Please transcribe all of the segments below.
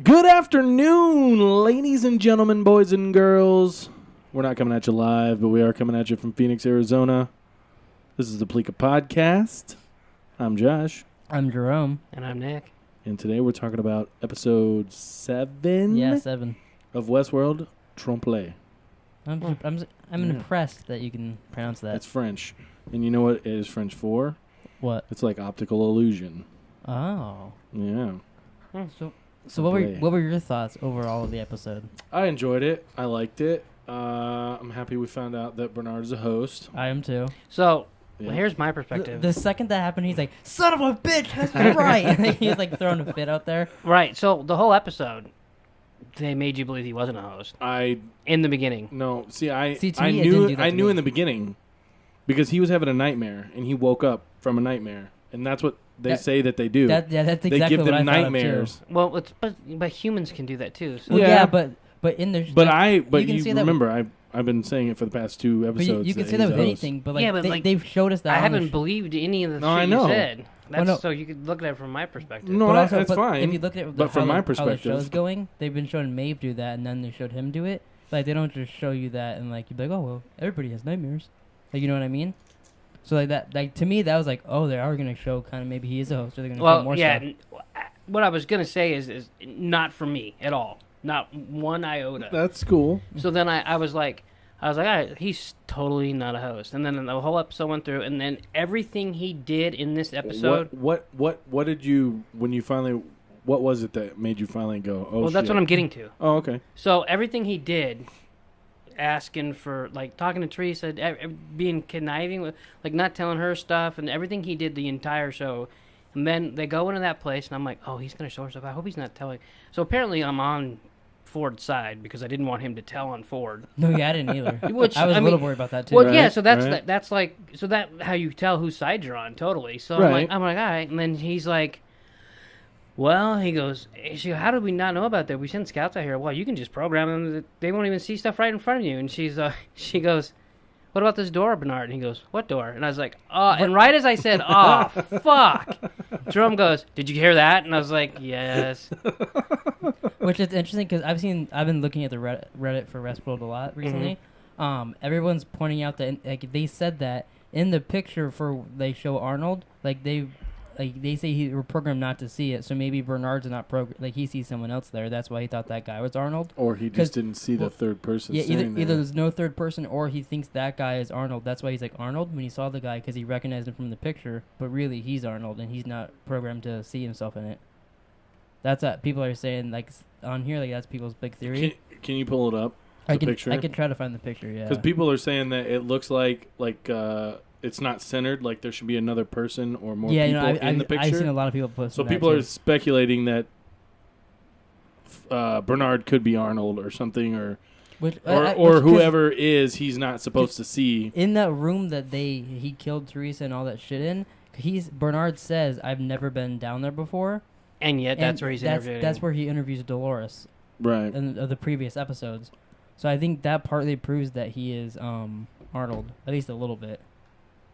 Good afternoon, ladies and gentlemen, boys and girls. We're not coming at you live, but we are coming at you from Phoenix, Arizona. This is the Pleeka Podcast. I'm Josh. I'm Jerome. And I'm Nick. And today we're talking about episode 7. Yeah, 7. Of Westworld, Trompe L'Oeil. I'm impressed that you can pronounce that. It's French. And you know what it is French for? What? It's like optical illusion. Oh. Yeah. So what were your thoughts overall of the episode? I enjoyed it. I liked it. I'm happy we found out that Bernard is a host. I am too. So, Yeah. here's my perspective. The second that happened, he's like, "Son of a bitch, that's right." And he was like throwing a fit out there. Right. So the whole episode, they made you believe he wasn't a host in the beginning. No, see, to I me, it didn't do knew that I to knew me. in the beginning because he was having a nightmare and he woke up from a nightmare, and that's what they say that they do. That's exactly they give what I them thought of, nightmares. too. Well, but humans can do that too. So. Well, Yeah. but in the But can you say that remember I've been saying it for the past 2 But episodes. you can that say that he's with a host. anything, but Yeah, but they've showed us that. I on the haven't believed any of the No, I shit know. you said. That's no. so you could look at it from my perspective. No, But also, that's fine. If you look at but from my how perspective, the show's going, they've been showing Maeve do that, and then they showed him do it. Like they don't just show you that and like you'd be like, oh well, everybody has nightmares. Like you know what I mean? So like that, like to me, that was like, oh, they are gonna show kind of maybe he is a host, or they're gonna show more stuff. What I was gonna say is not for me at all, not one iota. that's cool. So then I was like, all right, he's totally not a host. And then the whole episode went through, and then everything he did in this episode. What did you when you finally? What was it that made you finally go? Oh, well, that's shit. what I'm getting to. Oh, okay. So everything he did, asking for, like, talking to Teresa, being conniving with, like, not telling her stuff, and everything he did the entire show. And then they go into that place, and I'm like, oh, he's going to show her stuff. I hope he's not telling. So apparently I'm on Ford's side because I didn't want him to tell on Ford. No, yeah, I didn't either. Which, I was a mean, little worried about that too. Well, Right, yeah, so that's right. that's like, so that how you tell whose side you're on, totally. So Right. I'm like, all right. And then he's like, well, he goes, how did we not know about that? We send scouts out here. Well, you can just program them. They won't even see stuff right in front of you. And she goes, what about this door, Bernard? And he goes, what door? And I was like, oh. And right as I said, oh, fuck. Jerome goes, did you hear that? And I was like, yes. Which is interesting because I've been looking at the Reddit for Westworld a lot recently. Everyone's pointing out that like they said that in the picture for they show Arnold, like they say he were programmed not to see it, so maybe Bernard's not programmed. Like he sees someone else there, that's why he thought that guy was Arnold. Or he just didn't see the third person. Yeah, standing either there. there's no third person, or he thinks that guy is Arnold. That's why he's like Arnold when he saw the guy because he recognized him from the picture, but really he's Arnold and he's not programmed to see himself in it. That's what people are saying, like on here, like that's people's big theory. Can you pull it up? I The picture? can try to find the picture. Yeah, Because people are saying that it looks like it's not centered. Like there should be another person or more people in the picture. I've seen a lot of people post. So people are speculating that Bernard could be Arnold or something, or whoever is he's not supposed to see. In that room that he killed Teresa and all that shit in. Bernard says, "I've never been down there before." And yet that's where he's interviewing. That's where he interviews Dolores. Right. In the previous episodes. So I think that partly proves that he is Arnold, at least a little bit.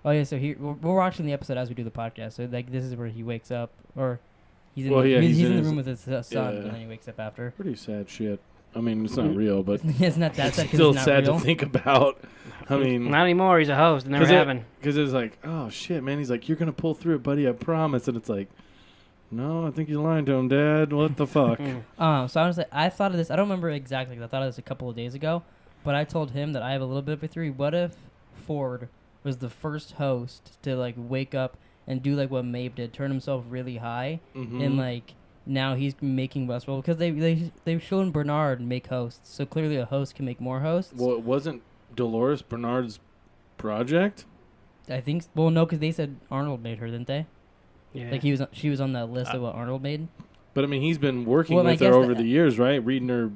Oh yeah, so we're watching the episode as we do the podcast. So like this is where he wakes up, or he's in he's in the room with his son, and then he wakes up after. Pretty sad shit. I mean, it's not real, but It's not that sad. it's still it's not sad real. to think about. I mean, not anymore. He's a host. It never happened. Because it's like, oh shit, man. He's like, you're gonna pull through it, buddy. I promise. And it's like, no, I think you're lying to him, Dad. What the fuck? So honestly, I thought of this. I don't remember exactly. I thought of this a couple of days ago, but I told him that I have a little bit of a theory. What if Ford was the first host to like wake up and do like what Maeve did, turn himself really high, and like now he's making Westworld because they've shown Bernard make hosts, so clearly a host can make more hosts. Well, it wasn't Dolores Bernard's project. I think. Well, no, because they said Arnold made her, didn't they? Yeah. Like she was on that list of what Arnold made. But I mean, he's been working Well, I with her guess over the years, right? Reading her.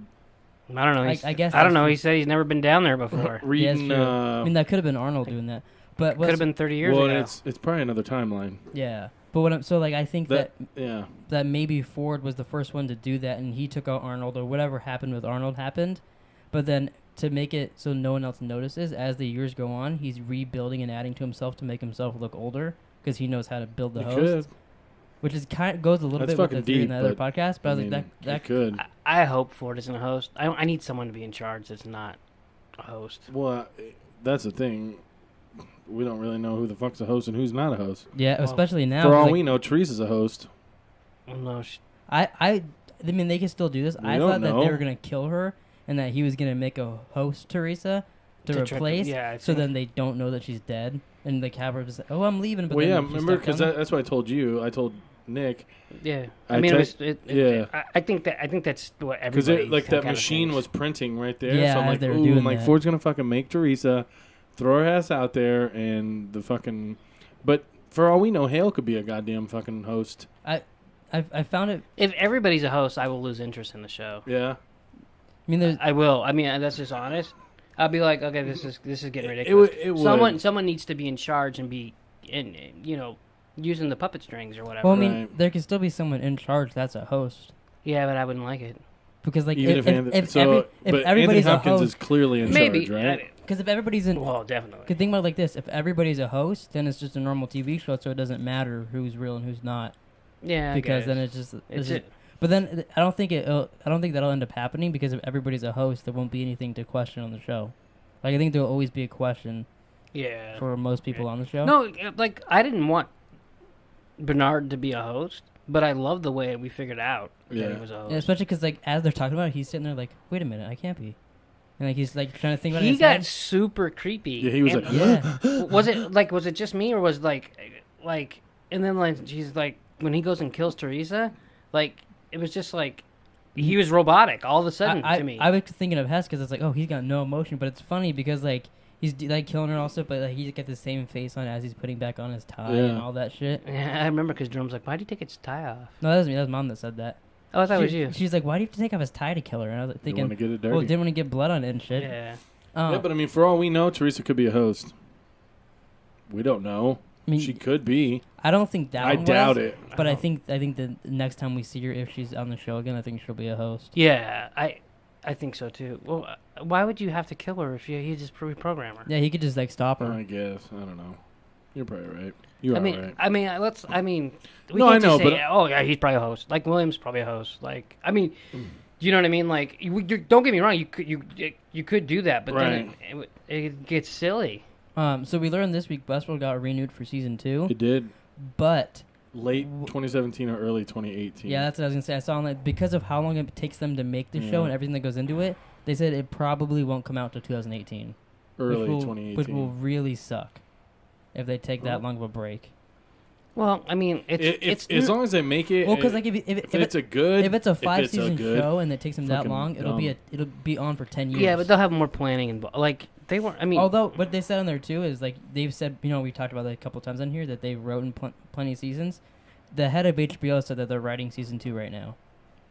I don't know. I guess I don't that's know. true. He said he's never been down there before. Reading. Yeah, I mean, that could have been Arnold doing that, but Could have been 30 years well, ago. it's probably another timeline. Yeah, but I think that yeah. that maybe Ford was the first one to do that, and he took out Arnold, or whatever happened with Arnold happened, but then to make it so no one else notices, as the years go on, he's rebuilding and adding to himself to make himself look older because he knows how to build the host. which is kind of goes a little That's bit with the fucking theory in deep, the other but, podcast. But I was like, it that could. I hope Ford isn't a host. I need someone to be in charge that's not a host. Well, that's the thing. We don't really know who the fuck's a host and who's not a host. yeah, Well, especially now. For all like, we know, Teresa's a host. Well, no, I mean, they can still do this. We I don't thought that know. they were gonna kill her and that he was gonna make a host Teresa to To try to- replace. yeah, I so think- then they don't know that she's dead, and the have her just oh, I'm leaving. But Well, then yeah, she remember, stuck because down there. that's what I told you. I told Nick. yeah. I I mean, text- yeah. I think that's what Because everybody. like that kinda machine thinks. was printing right there. Yeah, so I'm as like, they were ooh, doing I'm like, that. Ford's going to fucking make Teresa, throw her ass out there, and the fucking... But for all we know, Hale could be a goddamn fucking host. I found it. If everybody's a host, I will lose interest in the show. Yeah. I mean, there's I will. I mean, that's just honest. I'll be like, okay, this is getting ridiculous. It would. Someone needs to be in charge and be, using the puppet strings or whatever. well, I mean, Right. there can still be someone in charge that's a host Yeah, but I wouldn't like it. because like Even if but everybody's Anthony a Hopkins host, is clearly in Maybe. charge, right? because if everybody's in, Well, definitely. Cause think about it like this: if everybody's a host, then it's just a normal TV show, so it doesn't matter who's real and who's not. Yeah, Because I then guess. it's just It's it. But then I don't think that'll end up happening because if everybody's a host, there won't be anything to question on the show. Like I think there'll always be a question Yeah. for most people on the show. No, like I didn't want Bernard to be a host, but I love the way we figured out that Yeah. he was a host. Yeah, especially because like as they're talking about it, he's sitting there like, wait a minute, I can't be, and like he's like trying to think about it. He in his got head. super creepy. Yeah, he was And- like, Yeah, was it just me or was like, and then like she's like when he goes and kills Teresa, like it was just like he was robotic all of a sudden to me. I was thinking of Hess because it's like, oh, he's got no emotion, but it's funny because like he's like killing her also, but like he's got the same face on as he's putting back on his tie and Yeah. all that shit. Yeah, I remember because Jerome's like, why do you take its tie off? No, that was me. That was mom that said that. Oh, I thought it was you. She's like, why do you have to take off his tie to kill her? And I was like, You want thinking, to get it dirty. well, didn't want to get blood on it and shit. Yeah. Yeah, but I mean, for all we know, Teresa could be a host. We don't know. I mean, She could be. I don't think that I one doubt was, it. But I think the next time we see her, if she's on the show again, I think she'll be a host. Yeah, I think so too. Well, why would you have to kill her if he just reprogram her? Yeah, he could just like stop her. I guess. I don't know. You're probably right. You are I mean, right. we No, can't I know, just say, but- oh yeah, he's probably a host. Like William's probably a host. Like, I mean, you know what I mean? Like, don't get me wrong, you could do that, but then it gets silly. So we learned this week Westworld got renewed for season 2, It did. but Late 2017 or early 2018. yeah, that's what I was gonna say. I saw on that because of how long it takes them to make the show Yeah. and everything that goes into it. They said it probably won't come out till 2018, Early which 2018. will really suck if they take that Well, long of a break. Well, I mean, It's as long as they make it. Well, because like if it's a good. if it's a 5-season good, show and it takes them that fucking long, it'll be on for 10 years. yeah, but they'll have more planning involved. Like they weren't. I mean, Although what they said on there too is like they've said, we talked about that a couple times on here that they wrote in plenty of seasons. The head of HBO said that they're writing season 2 right now,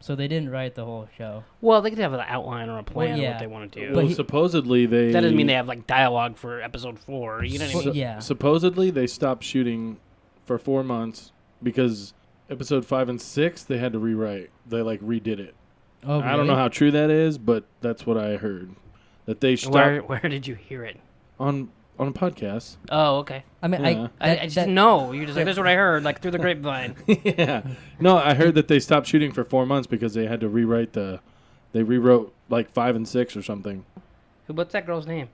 so they didn't write the whole show. well, they could have an outline or a plan of yeah. what they want to do. But Well, supposedly they. that doesn't mean they have like dialogue for episode 4. You know what I mean? Yeah. Supposedly they stopped shooting for 4 months because episode 5 and 6 they had to rewrite. They like redid it. Oh, I don't know how true that is, but that's what I heard. That they stopped Where did you hear it? on a podcast. Oh, okay. I mean, Yeah. I just didn't know. You're just like, that's what I heard, like through the grapevine. Yeah. No, I heard that they stopped shooting for 4 months because they had to rewrite they rewrote like 5 and 6 or something. What's that girl's name?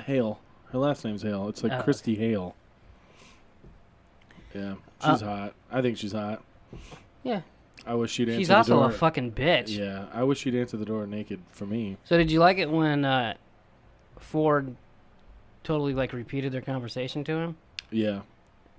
Hale. Her last name's Hale. It's like Oh. Christy Hale. Yeah. She's hot. I think she's hot. Yeah. I wish she'd answer She's the also door. a fucking bitch. Yeah. I wish she'd answer the door naked for me. So did you like it when Ford totally like repeated their conversation to him? Yeah.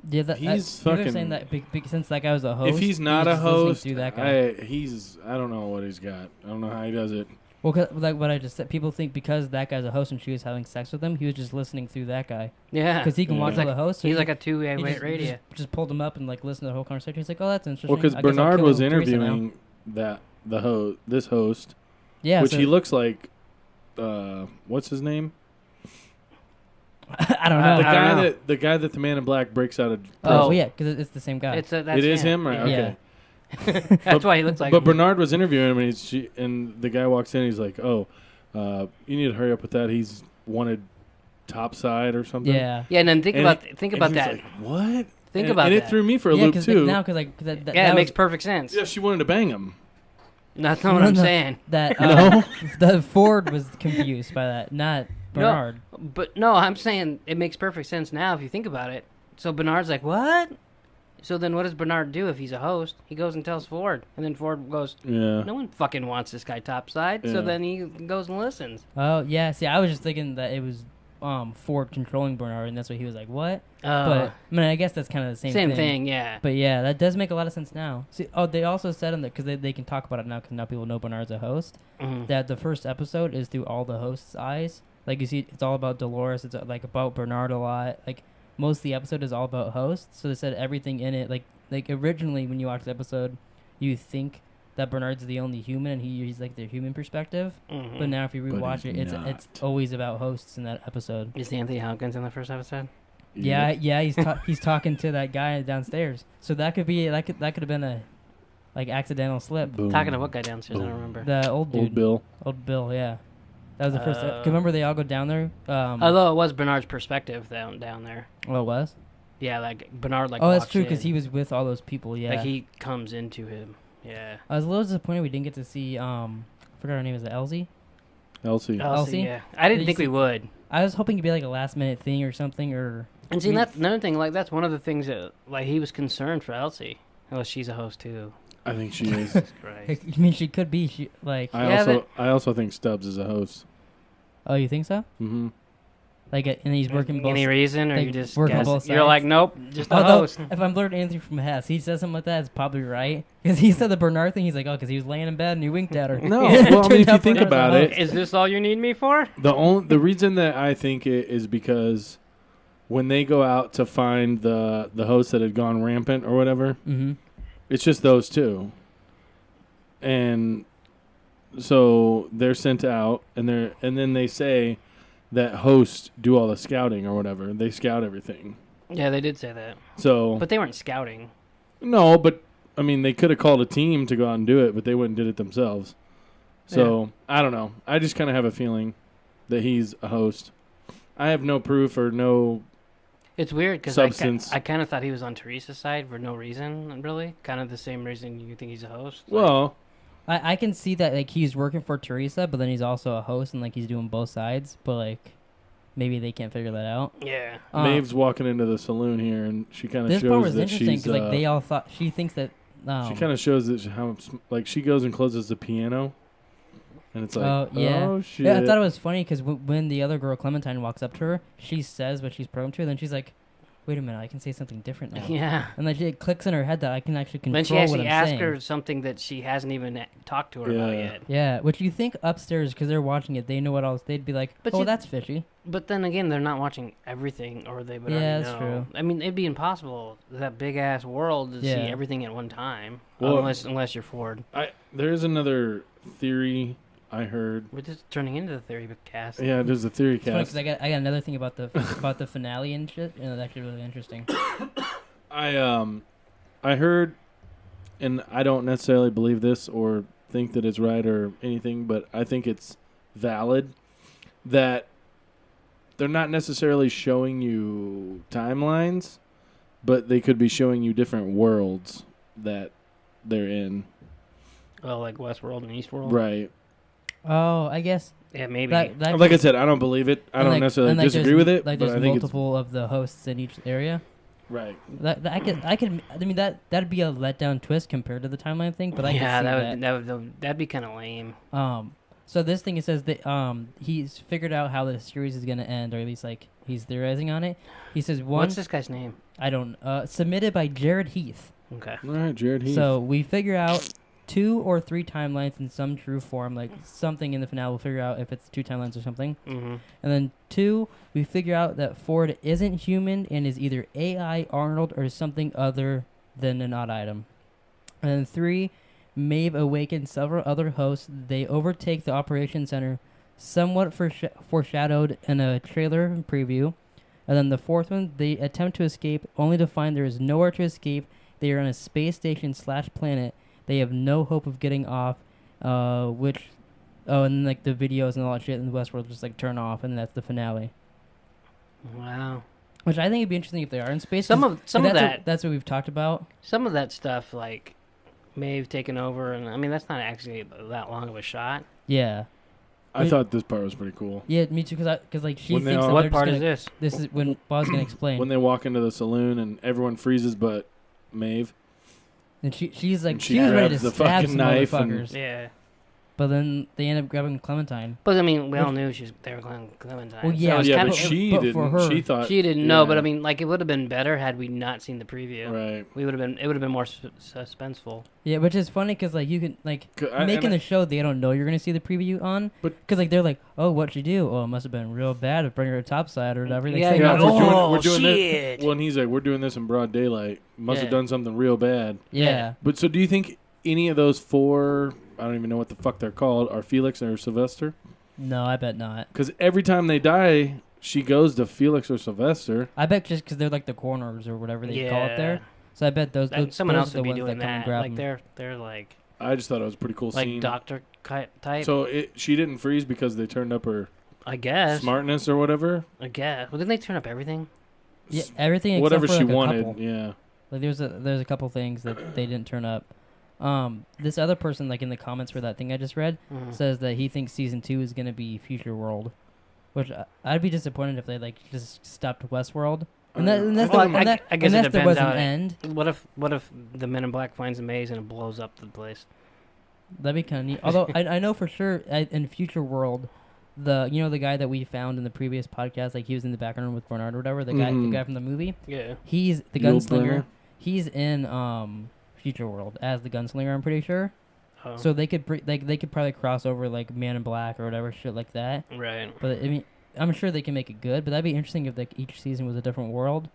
Yeah, that, He's they're fucking- saying that since that guy was a host. If he's he not was a just listening host, to that guy. I don't know what he's got. I don't know how he does it. Well, 'cause, like what I just said, people think because that guy's a host and she was having sex with him, he was just listening through that guy Yeah. because he can Yeah. watch He's all the hosts. So He's he- like a two-way he just, radio. just pulled him up and like listened to the whole conversation. He's like, oh, that's interesting. Well, because I guess I'll Bernard kill was Teresa now." interviewing this host, Yeah, which so- he looks like. What's his name? I don't know. The guy that the Man in Black breaks out of. Oh, yeah, because it's the same guy. That's It is him, right? Yeah. Okay. That's why he looks like But him. Bernard was interviewing him, and the guy walks in. He's like, "Oh, you need to hurry up with that. He's wanted topside or something." Yeah. Yeah, and then think And about and that. he's like, what? Think about and that. it threw me for a loop too. Now, because like that Yeah, it was- makes perfect sense. Yeah, she wanted to bang him. That's not what I'm saying. that No? the Ford was confused by that, not Bernard. But no, I'm saying it makes perfect sense now if you think about it. So Bernard's like, what? So then what does Bernard do if he's a host? He goes and tells Ford. And then Ford goes, Yeah. no one fucking wants this guy topside. Yeah. So then he goes and listens. Oh yeah, see, I was just thinking that it was Ford controlling Bernard, and that's why he was like, "What?" But I mean, I guess that's kind of the same thing, yeah. But yeah, that does make a lot of sense now. See, they also said in that because they can talk about it now because now people know Bernard's a host. Mhm. That the first episode is through all the hosts' eyes. Like you see, it's all about Dolores. It's like about Bernard a lot. Like most of the episode is all about hosts. So they said everything in it. Like originally when you watch the episode, you think that Bernard's the only human and he's like the human perspective. Mhm. But now if you rewatch it, he's it's always about hosts in that episode. Is Anthony Hopkins in the first episode? Yeah, he's talking to that guy downstairs. So that could have been a like accidental slip. Boom. Talking to what guy downstairs? I don't Boom. remember. The old dude, Old Bill. Old Bill, yeah. That was the first. 'Cause remember they all go down there. Although it was Bernard's perspective down there. Oh, it was. Yeah, like Bernard like. Oh, that's walks true because in. he was with all those people. Yeah. Like he comes into him. Yeah. I was a little disappointed we didn't get to see. I forgot her name. Is it Elsie? Elsie. Elsie? Yeah. I didn't Did you think we see- would. I was hoping it'd be like a last minute thing or something, or And see, that's another thing. Like that's one of the things that like he was concerned for Elsie. Oh, she's a host too. I think she is. Jesus Christ. I mean, she could be. She like. Yeah, I also think Stubbs is a host. Oh, you think so? Mm-hmm. Like, and he's working both. Any reason, or like, you just working guess? both You're sides? like, nope, just a Although, host. if I'm learning anything from Hess, he says something like that, it's probably right. Because he said the Bernard thing, he's like, oh, because he was laying in bed and he winked at her. No, well, I mean, if you Turned think out about Bernard's it, Is this all you need me for? the reason that I think it is because when they go out to find the host that had gone rampant or whatever, Mm-hmm. it's just those two, and so they're sent out, and then they say that hosts do all the scouting or whatever. They scout everything. Yeah, they did say that, So but they weren't scouting. no, but I mean, they could have called a team to go out and do it, but they went and did it themselves. So I don't know. I just kind of have a feeling that he's a host. I have no proof or no. It's weird because Substance. I kind of thought he was on Teresa's side for no reason, really. Kind of the same reason you think he's a host. Well, I can see that, like, he's working for Teresa, but then he's also a host, and, like, he's doing both sides. But, like, maybe they can't figure that out. Yeah. Maeve's walking into the saloon here, and she kind of This part shows was that interesting she's. because, like, they all thought she thinks that. She kind of shows that like she goes and closes the piano, and it's like, oh shit. Yeah, I thought it was funny because when the other girl Clementine walks up to her, she says what she's programmed to, and then she's like, "Wait a minute, I can say something different now." Yeah. And like it clicks in her head that I can actually control Then she what actually I'm asked saying. her something that she hasn't even talked to her about Yeah. yet. Yeah, which you think upstairs because they're watching it, they know what else. They'd be like, But "Oh, see- that's fishy." But then again, they're not watching everything, or they would Yeah, already that's know. true. I mean, it'd be impossible that big ass world to see Yeah. everything at one time, Well- unless you're Ford. There is another theory I heard. We're just turning into the theory cast. Yeah, there's a theory It's funny cast. 'cause I got another thing about the about the finale and shit, and it's actually really interesting. I heard, and I don't necessarily believe this or think that it's right or anything, but I think it's valid that they're not necessarily showing you timelines, but they could be showing you different worlds that they're in. Oh, like Westworld and Eastworld. Right. Oh, I guess Yeah, maybe. that Like I said, I don't believe it. I and don't like- necessarily and like disagree there's- with it, Like but there's I think multiple of the hosts in each area. it's right. That I mean that'd be a letdown twist compared to the timeline thing, but I yeah, can see that'd be kind of lame. So this thing, it says that he's figured out how the series is gonna end, or at least like he's theorizing on it. He says What's this guy's name? I don't submitted by Jared Heath. Okay. All right, Jared Heath. So we figure out 2 or 3 timelines in some true form, like something in the finale. We'll figure out if it's 2 timelines or something. Mm-hmm. And then 2, we figure out that Ford isn't human and is either AI Arnold or something other than an odd item. And then 3, Maeve awakens several other hosts. They overtake the operation center, somewhat foreshadowed in a trailer preview. And then the 4th one, they attempt to escape, only to find there is nowhere to escape. They are on a space station / planet. They have no hope of getting off, and then, like, the videos and all that shit in the Westworld just, like, turn off, and that's the finale. Wow. Which I think it'd be interesting if they are in space. Some of that. That's what we've talked about. Some of that stuff, like Maeve taking over, and I mean that's not actually that long of a shot. Yeah. I thought this part was pretty cool. Yeah, me too. Because like she When they thinks all- that What they're part just is gonna, this? This is when Bob's gonna explain. When they walk into the saloon and everyone freezes but Maeve. And she's like And she she was ready grabs to the stab fucking some knife and- motherfuckers. Yeah. But then they end up grabbing Clementine. But I mean, we all knew they were going Clementine. Well, So yeah, it was Yeah, kinda- but she but didn't. for her- She thought she didn't know. But yeah. I mean, like it would have been better had we not seen the preview. Right. It would have been more suspenseful. Yeah, which is funny because like you can like making the show they don't know you're gonna see the preview on, But- because like they're like, oh, what'd she do? Oh, it must have been real bad to bring her to topside or whatever. They Yeah, say yeah, nothing. we're doing shit. this. Well, and he's like, we're doing this in broad daylight. Must have Yeah. done something real bad. Yeah. But so, do you think any of those four? I don't even know what the fuck they're called. Are Felix or Sylvester? No, I bet not. Because every time they die, she goes to Felix or Sylvester. I bet just because they're like the coroners or whatever they call it there. So I bet those Someone those else are the would be ones doing that come and that. grab Like them. they're like I just thought it was a pretty cool scene. doctor type. So she didn't freeze because they turned up her I guess. smartness or whatever. I guess. Well, didn't they turn up everything? Yeah, everything except Whatever for, she like, a wanted. couple. Yeah. Like there's a couple things that they didn't turn up. This other person, like in the comments for that thing I just read, Mhm. says that he thinks season 2 is gonna be Future World, which I'd be disappointed if they like just stopped Westworld. And that's Well, the, I and that, I guess and it that's there depends was how an it- end. What if the Men in Black finds a maze and it blows up the place? That'd be kind of neat. Although I know for sure in Future World, the guy that we found in the previous podcast, like he was in the background with Bernard or whatever, the guy from the movie. Yeah. He's the Yul gunslinger. Brynner? He's in Future World as the gunslinger. I'm pretty sure. Oh. So they could they could probably cross over like Man in Black or whatever shit like that. Right. But I mean, I'm sure they can make it good. But that'd be interesting if like each season was a different world.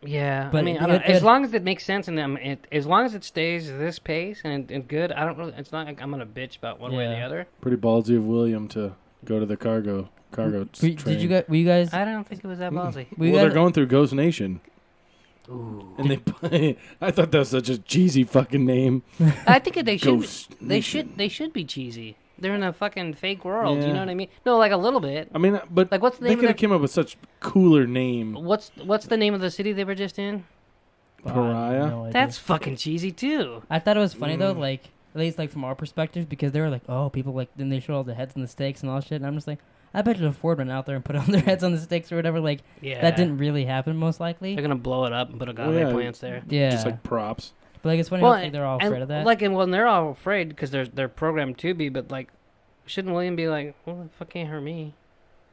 Yeah, But I mean, it- I don't, it- as long as it makes sense and as long as it stays this pace and good, I don't really. It's not like I'm gonna bitch about one way or the Yeah. other. Pretty ballsy of William to go to the cargo Were train. you guys? I don't think it was that ballsy. were you Well, they're guys- going through Ghost Nation. Ooh. And they play. I thought that was such a cheesy fucking name. I think they should. Ghost They Nation. should be cheesy. They're in a fucking fake world. You Yeah. know what I mean? No, like a little bit. I mean, but Like what's the they name could of have came up with such cooler name. What's the name of the city they were just in? Oh, I have Pariah? no idea. That's fucking cheesy too. I thought it was funny though, Mm. like at least like from our perspective, because they were like, oh, people like then they showed all the heads and the stakes and all that shit, and I'm just like, I bet you the Ford went out there and put all their heads on the stakes or whatever. Like Yeah. that didn't really happen, most likely. They're gonna blow it up and put a Well, agave yeah. plants there. Yeah, Just like props. but like it's funny Well, how they're all afraid of that. Like, and they're all afraid because they're programmed to be. But like, shouldn't William be like, well, the fuck can't hurt me?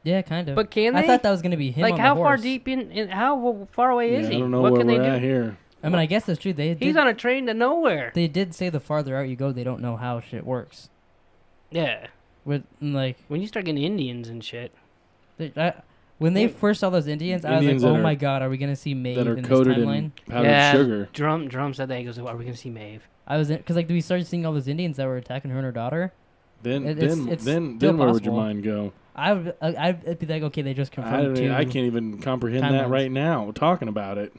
yeah, kind of. But can they? I thought that was gonna be him. Like, on how the far horse. deep in how far away is Yeah, he? I don't know What where can they we're do? at here. I mean, I guess that's true. They He's did, on a train to nowhere. they did say the farther out you go, they don't know how shit works. Yeah. With like When you start getting Indians and shit. when they Yeah. first saw those Indians, I was Indians like, that oh are- my god, are we gonna see Maeve That are in this coated timeline? in powdered Yeah. sugar. Drum said that. He goes, "Are we gonna see Maeve?" I was because like we started seeing all those Indians that were attacking her and her daughter. Then, It's then still where would your possible. mind go? I'd be like, okay, they just confirmed two. I can't even comprehend that timelines. right now. Talking about it,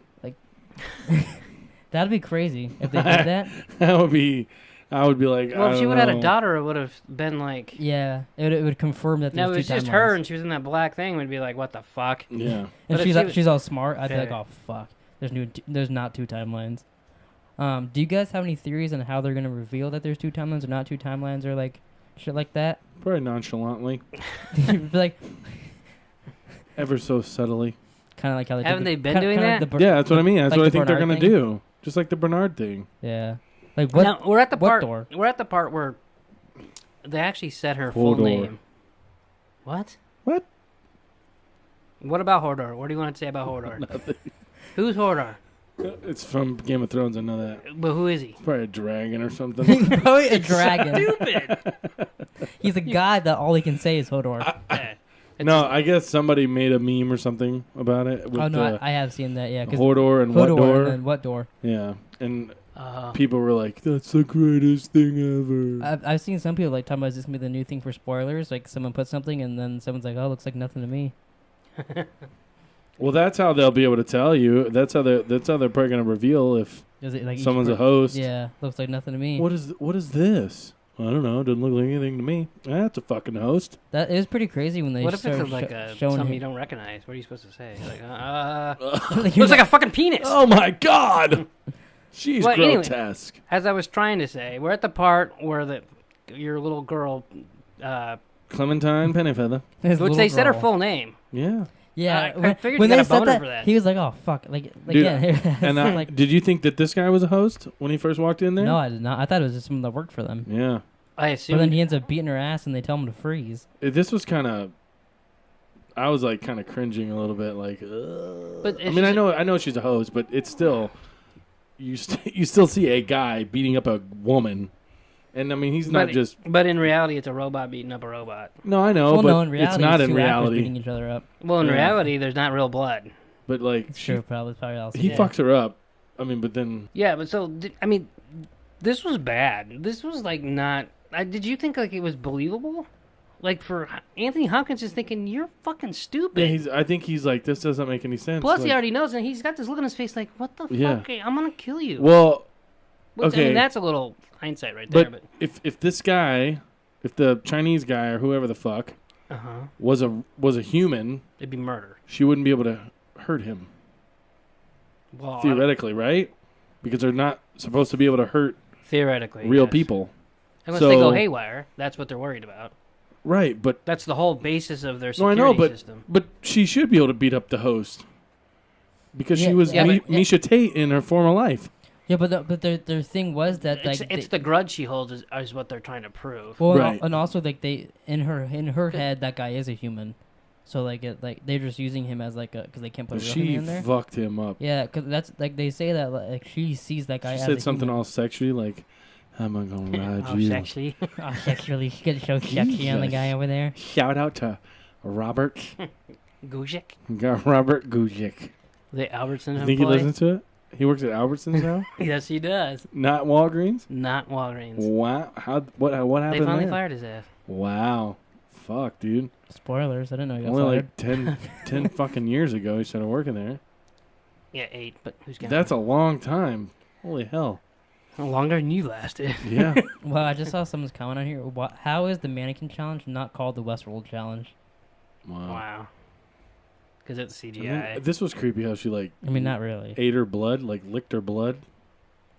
That'd be crazy if they did that. that would be. I would be like, Well, I if she don't would have had know. a daughter, it would have been like. Yeah, it would confirm that No, there's it was two just timelines. her, and she was in that black thing. We'd be like, "What the fuck?" Yeah, And But if she's she was- she's all smart. I'd be like, Yeah. oh fuck, there's not two timelines. Do you guys have any theories on how they're gonna reveal that there's two timelines or not two timelines or like shit like that? probably nonchalantly, Be like ever so subtly. kind of like how they Haven't did they been doing like that? Yeah, that's what I mean. That's like what I the think they're Bernard gonna thing? do. Just like the Bernard thing. Yeah, like what? Now we're at the what part. door? We're at the part where they actually said her full Hodor. name. What? What? What about Hodor? What do you want to say about Hodor? Nothing. Who's Hodor? It's from Game of Thrones. I know that. But who is he? Probably a dragon or something. Probably a dragon. Stupid. He's a god that all he can say is Hodor. Yeah. No, I guess somebody made a meme or something about it. With Oh no, I have seen that. Yeah, because Hodor and what Hodor door? and then what door? Yeah, and Uh, people were like, "That's the greatest thing ever." I've seen some people like talking about is this gonna be the new thing for spoilers? Like someone put something and then someone's like, "Oh, looks like nothing to me." Well, that's how they'll be able to tell you. That's how they're probably gonna reveal if Is it like each someone's a per- host. Yeah, looks like nothing to me. What is this? I don't know. It doesn't look like anything to me. That's a fucking host. That is pretty crazy when they What if start it's like showing something him. you don't recognize? What are you supposed to say? Like, Like, you're looks like a fucking penis. Oh my god! She's Well, anyway. grotesque. As I was trying to say, we're at the part where your little girl, Clementine Pennyfeather. his which little they said her girl. full name. Yeah. Yeah, I figured when you got they a said boner that, for that. he was like, "Oh fuck!" Like Dude, yeah. And I, like, did you think that this guy was a host when he first walked in there? no, I did not. I thought it was just someone that worked for them. Yeah. I But assume. then he ends up beating her ass, and they tell him to freeze. This was kind of. I was like kind of cringing a little bit, like. But I mean, I know she's a host, but it's still. You still see a guy beating up a woman, and I mean he's not just. But in reality, it's a robot beating up a robot. No, I know, Well, but no, in reality, it's not it's in two actors reality. beating each other up. Well, in Yeah. reality, there's not real blood. But like It's true, probably all. he fucks her up. I mean, but then Yeah, but so I mean, this was bad. This was like not. Did you think like it was believable? Like for Anthony Hopkins is thinking you're fucking stupid. yeah, I think he's like, this doesn't make any sense. Plus, like, he already knows, and he's got this look on his face like, "What the Yeah. fuck? I'm gonna kill you." Well, Which, I okay. mean, that's a little hindsight right there. but But if this guy, if the Chinese guy or whoever the fuck was a human, it'd be murder. she wouldn't be able to hurt him Well, theoretically, right? Because they're not supposed to be able to hurt theoretically, real yes. people, Unless So- they go haywire, that's what they're worried about. right? But That's the whole basis of their no, I security know, system. but she should be able to beat up the host because she Yeah, was yeah, but- Misha Tate in her former life. Yeah, but their thing was that like It's the grudge she holds is what they're trying to prove. well, Right. and also like they in her head that guy is a human, so like they're just using him as like a because they can't put a real She human in there. fucked him up. Yeah, because that's like they say that like she sees that guy. She as said a something human. all sexually, like, "I'm not gonna ride Oh, you." sexually. Oh, sexually, she gets so sexy on the guy over there. Shout out to Robert Guzik, Robert Guzik. the Albertsons You think he employee. listens to it? He works at Albertsons now, Yes, he does. not Walgreens. Not Walgreens. Wow, what They happened finally there? fired his ass. Wow, fuck, dude. Spoilers. I didn't know he got Only fired. like 10 fucking years ago he started working there. Yeah, 8, but who's counting? That's a long time. Holy hell. longer than you lasted. Yeah. Well, I just saw someone's comment on here. How is the mannequin challenge not called the Westworld challenge? Wow. Wow. Because it's And CGI. then this was creepy how she like I mean, not really. ate her blood, like licked her blood.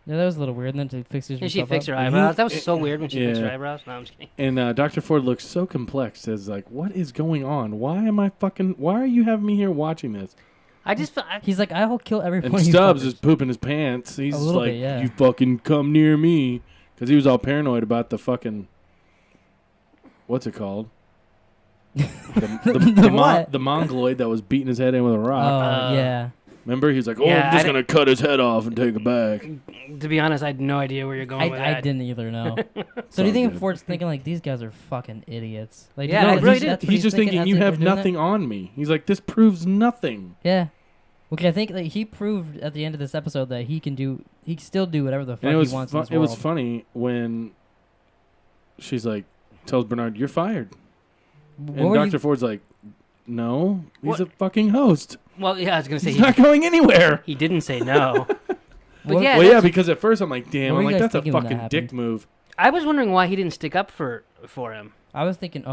Yeah, that was a little weird. And then to fix And she herself fixed up. her eyebrows. That was so weird when she fixed her Yeah. eyebrows. No, I'm just kidding. And Dr. Ford looks so complex as like, what is going on? Why are you having me here watching this? I just He's like, I'll kill every And one of you Stubbs fuckers. is pooping his pants. He's A just little like, bit, yeah. you fucking come near me. Because he was all paranoid about the fucking, what's it called? The what? The mongoloid that was beating his head in with a Oh, rock. yeah. Remember? He was like, Yeah, I'm just I going to cut his head off and take it back. to be honest, I had no idea where you're going with I that. didn't either know. It's So do you all think good. Ford's thinking, like, these guys are fucking idiots? Like, Yeah, you know, I like, really he's- did. that's what He's just thinking, as you they're have doing that? nothing on me. He's like, this proves nothing. Yeah. Okay, I think like, he proved at the end of this episode that he can still do whatever the fuck And he wants in this it was world. funny when she's like, tells Bernard, you're fired. What And were Dr. you- Ford's like, no, he's What? a fucking host. Well, yeah, I was going to say He's not going anywhere. he didn't say no. But What- yeah, Well, yeah, that's- because at first I'm like, damn, What were I'm you like, guys that's a thinking when that fucking dick happened? move. I was wondering why he didn't stick up for him. I was thinking,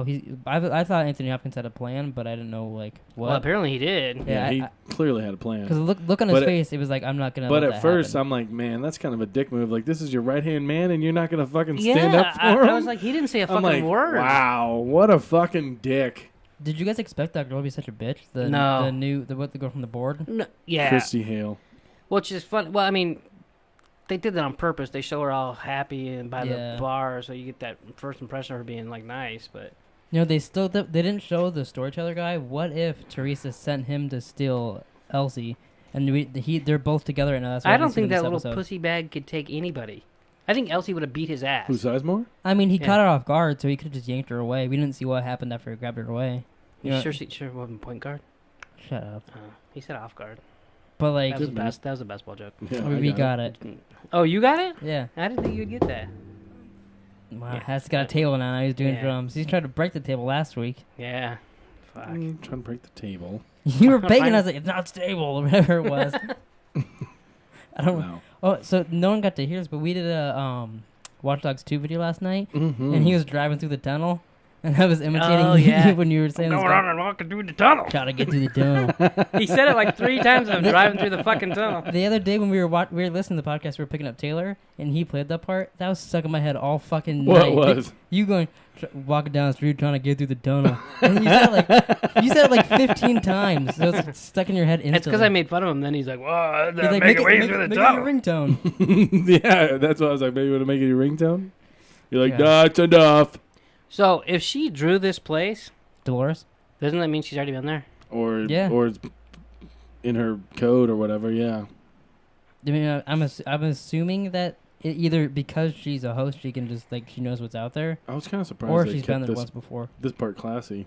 I thought Anthony Hopkins had a plan, but I didn't know, like, what. Well, apparently he did. Yeah, he I- clearly had a plan. Because look on his But face, it was like, I'm not going to But let at that first, happen. I'm like, man, that's kind of a dick move. Like, this is your right-hand man, and you're not going to fucking Yeah, stand up for him? I was like, he didn't say a I'm fucking like, word. wow, what a fucking dick. Did you guys expect that girl to be such a bitch? The No. the girl from the board? No, yeah. Christy Hale. Which is fun. Well, I mean, they did that on purpose. They show her all happy and by Yeah. the bar, so you get that first impression of her being like nice. But You know, they didn't show the storyteller guy. What if Teresa sent him to steal Elsie, and they're both together and that's why I we don't didn't see think them that this little episode. pussy bag could take anybody. I think Elsie would have beat his ass. Who, Sizemore? I mean, he Yeah. caught her off guard, so he could have just yanked her away. We didn't see what happened after he grabbed her away. You know- sure wasn't point guard? Shut up. He said off guard. But like, That was a basketball joke. Yeah, we got it. Oh, you got it? Yeah. I didn't think you'd get that. Wow, Yeah. has got a table now. He's doing Yeah. drums. He tried to break the table last week. Yeah. Fuck. Trying to break the table. You were begging Fine. us like it's not stable or whatever it was. I don't. No. Oh, so no one got to hear this, but we did a Watch Dogs 2 video last night, Mm-hmm. and he was driving through the tunnel, and I was imitating you when you were saying this. Going on and walking through the tunnel. Gotta get through the tunnel. He said it like 3 times. I'm driving through the fucking tunnel. The other day when we were listening to the podcast, we were picking up Taylor, and he played that part. That was stuck in my head all fucking night. What was? You going walking down the street trying to get through the tunnel. And you said it like 15 times. So it's stuck in your head instantly. It's because I made fun of him. Then he's like, "Whoa, He's like, make it way through the make tunnel." it your ringtone. Yeah, that's what I was like. Maybe you want to make it your ringtone? You're like, Yeah. nah, it's enough. So if she drew this place, Dolores? doesn't that mean she's already been there? Or Yeah. or it's in her code or whatever, yeah. I mean, I'm assuming that either because she's a host, she can just, like, she knows what's out there, I was kind of surprised or they she's been kept there this, once before. this part classy.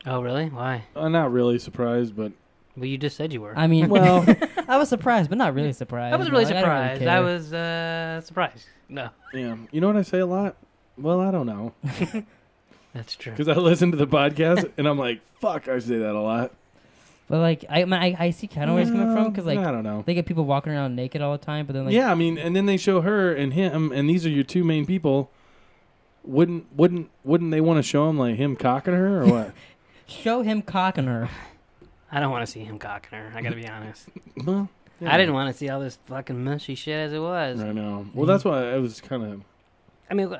Oh, really? Why? I'm not really surprised, but... Well, you just said you were. I mean, Well- I was surprised, but not really surprised. I was really Like, I surprised. don't I really was surprised. No, Yeah. You know what I say a lot? Well, I don't know. that's true. Because I listen to the podcast, and I'm like, fuck, I say that a lot. But, like, I see kind of where he's coming from, because, like, I don't know. they get people walking around naked all the time, but then, like, Yeah, I mean, and then they show her and him, and these are your two main people. Wouldn't they want to show him, like, him cocking her, or what? show him cocking her. I don't want to see him cocking her. I gotta be honest. Well, yeah. I didn't want to see all this fucking mushy shit as it was. I know. Well, that's why I was kind of... I mean,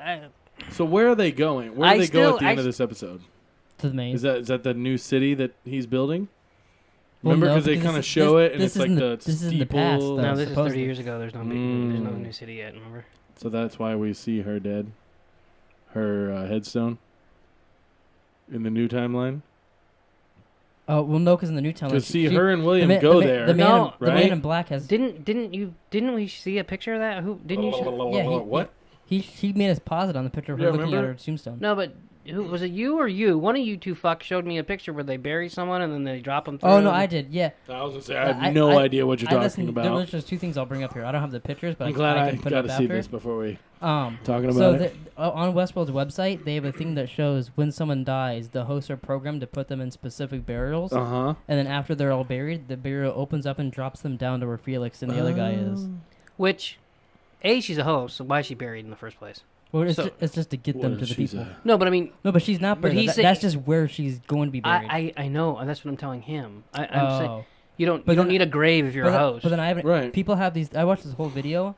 So where are they going? Where do they go at the end of this episode? To the main. Is that the new city that he's building? Well, Remember, no, because they because kind of this- show this- it, and this it's like isn't the the- this isn't the past, steeple. though. no, this is supposedly. 30 years ago. There's no new city yet. Remember? So that's why we see her dead. Her headstone. In the new timeline. Oh, well, no, because in the new town, Because see, her and William go the there. The man, No, the right? man in black has. Didn't we see a picture of that? Who didn't you? Yeah, What? He made us pause it on the picture of her Yeah, looking remember? at her tombstone. No, but who was it? You or you? One of you two fucks showed me a picture where they bury someone and then they drop them. Through Oh no, I did. Yeah, I was gonna say I have no idea what you're talking about. There's just two things I'll bring up here. I don't have the pictures, but I'm glad I can put got it to up see after. this before we Talking talking so about it. on Westworld's website, they have a thing that shows when someone dies, the hosts are programmed to put them in specific burials, Uh huh. and then after they're all buried, the burial opens up and drops them down to where Felix and the other guy is. Which, she's a host, so why is she buried in the first place? Well, it's, So- it's just to get them to the people. No, but I mean, No, but she's not But buried. he's That's saying- just where she's going to be buried. I know, and that's what I'm telling him. I'm saying Oh. you don't But you don't then- need a grave if you're But a then- host. But then I haven't. Right. People have these. I watched this whole video.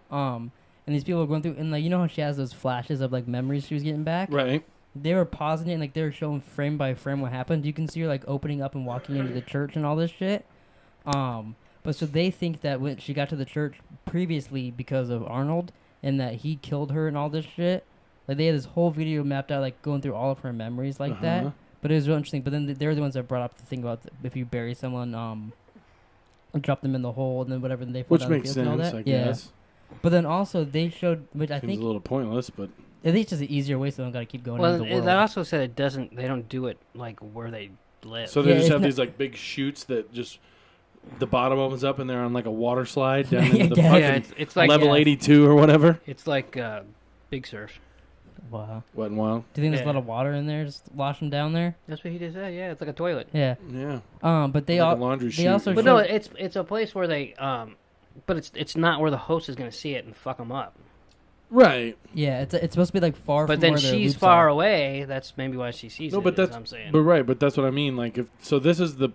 And these people are going through, and like, you know how she has those flashes of like memories she was getting back. Right. They were pausing it, and like they were showing frame by frame what happened. You can see her like opening up and walking into the church and all this shit. But so they think that when she got to the church previously because of Arnold, and that he killed her and all this shit. Like they had this whole video mapped out, like going through all of her memories like that. Uh-huh. But it was real interesting. But then they're the ones that brought up the thing about if you bury someone, drop them in the hole, and then whatever, and they fall Which down the makes field and all sense, that. I Yeah. guess. But then also they showed, which I Seems think a little pointless, but at least just an easier way, so they don't got to keep going well, into the world. that also said it doesn't. They don't do it like where they live. so they Yeah, just it's have not- these like big chutes that just the bottom opens up and they're on like a water slide down Yeah, into the yeah. fucking yeah, it's like level 82 or whatever. It's like Big Surf. Wow. Wet and Wild. Do you think there's a Yeah. lot of water in there, just wash them down there? That's what he just said. Yeah, it's like a toilet. Yeah. Yeah. But they like all a laundry they chute. also But showed- no, it's a place where they but it's not where the host is going to see it and fuck them up. Right. yeah, it's supposed to be like far. But from then where their she's loops far are. away. That's maybe why she sees No, it. but is that's what I'm saying. But right, but that's what I mean. Like if so, this is the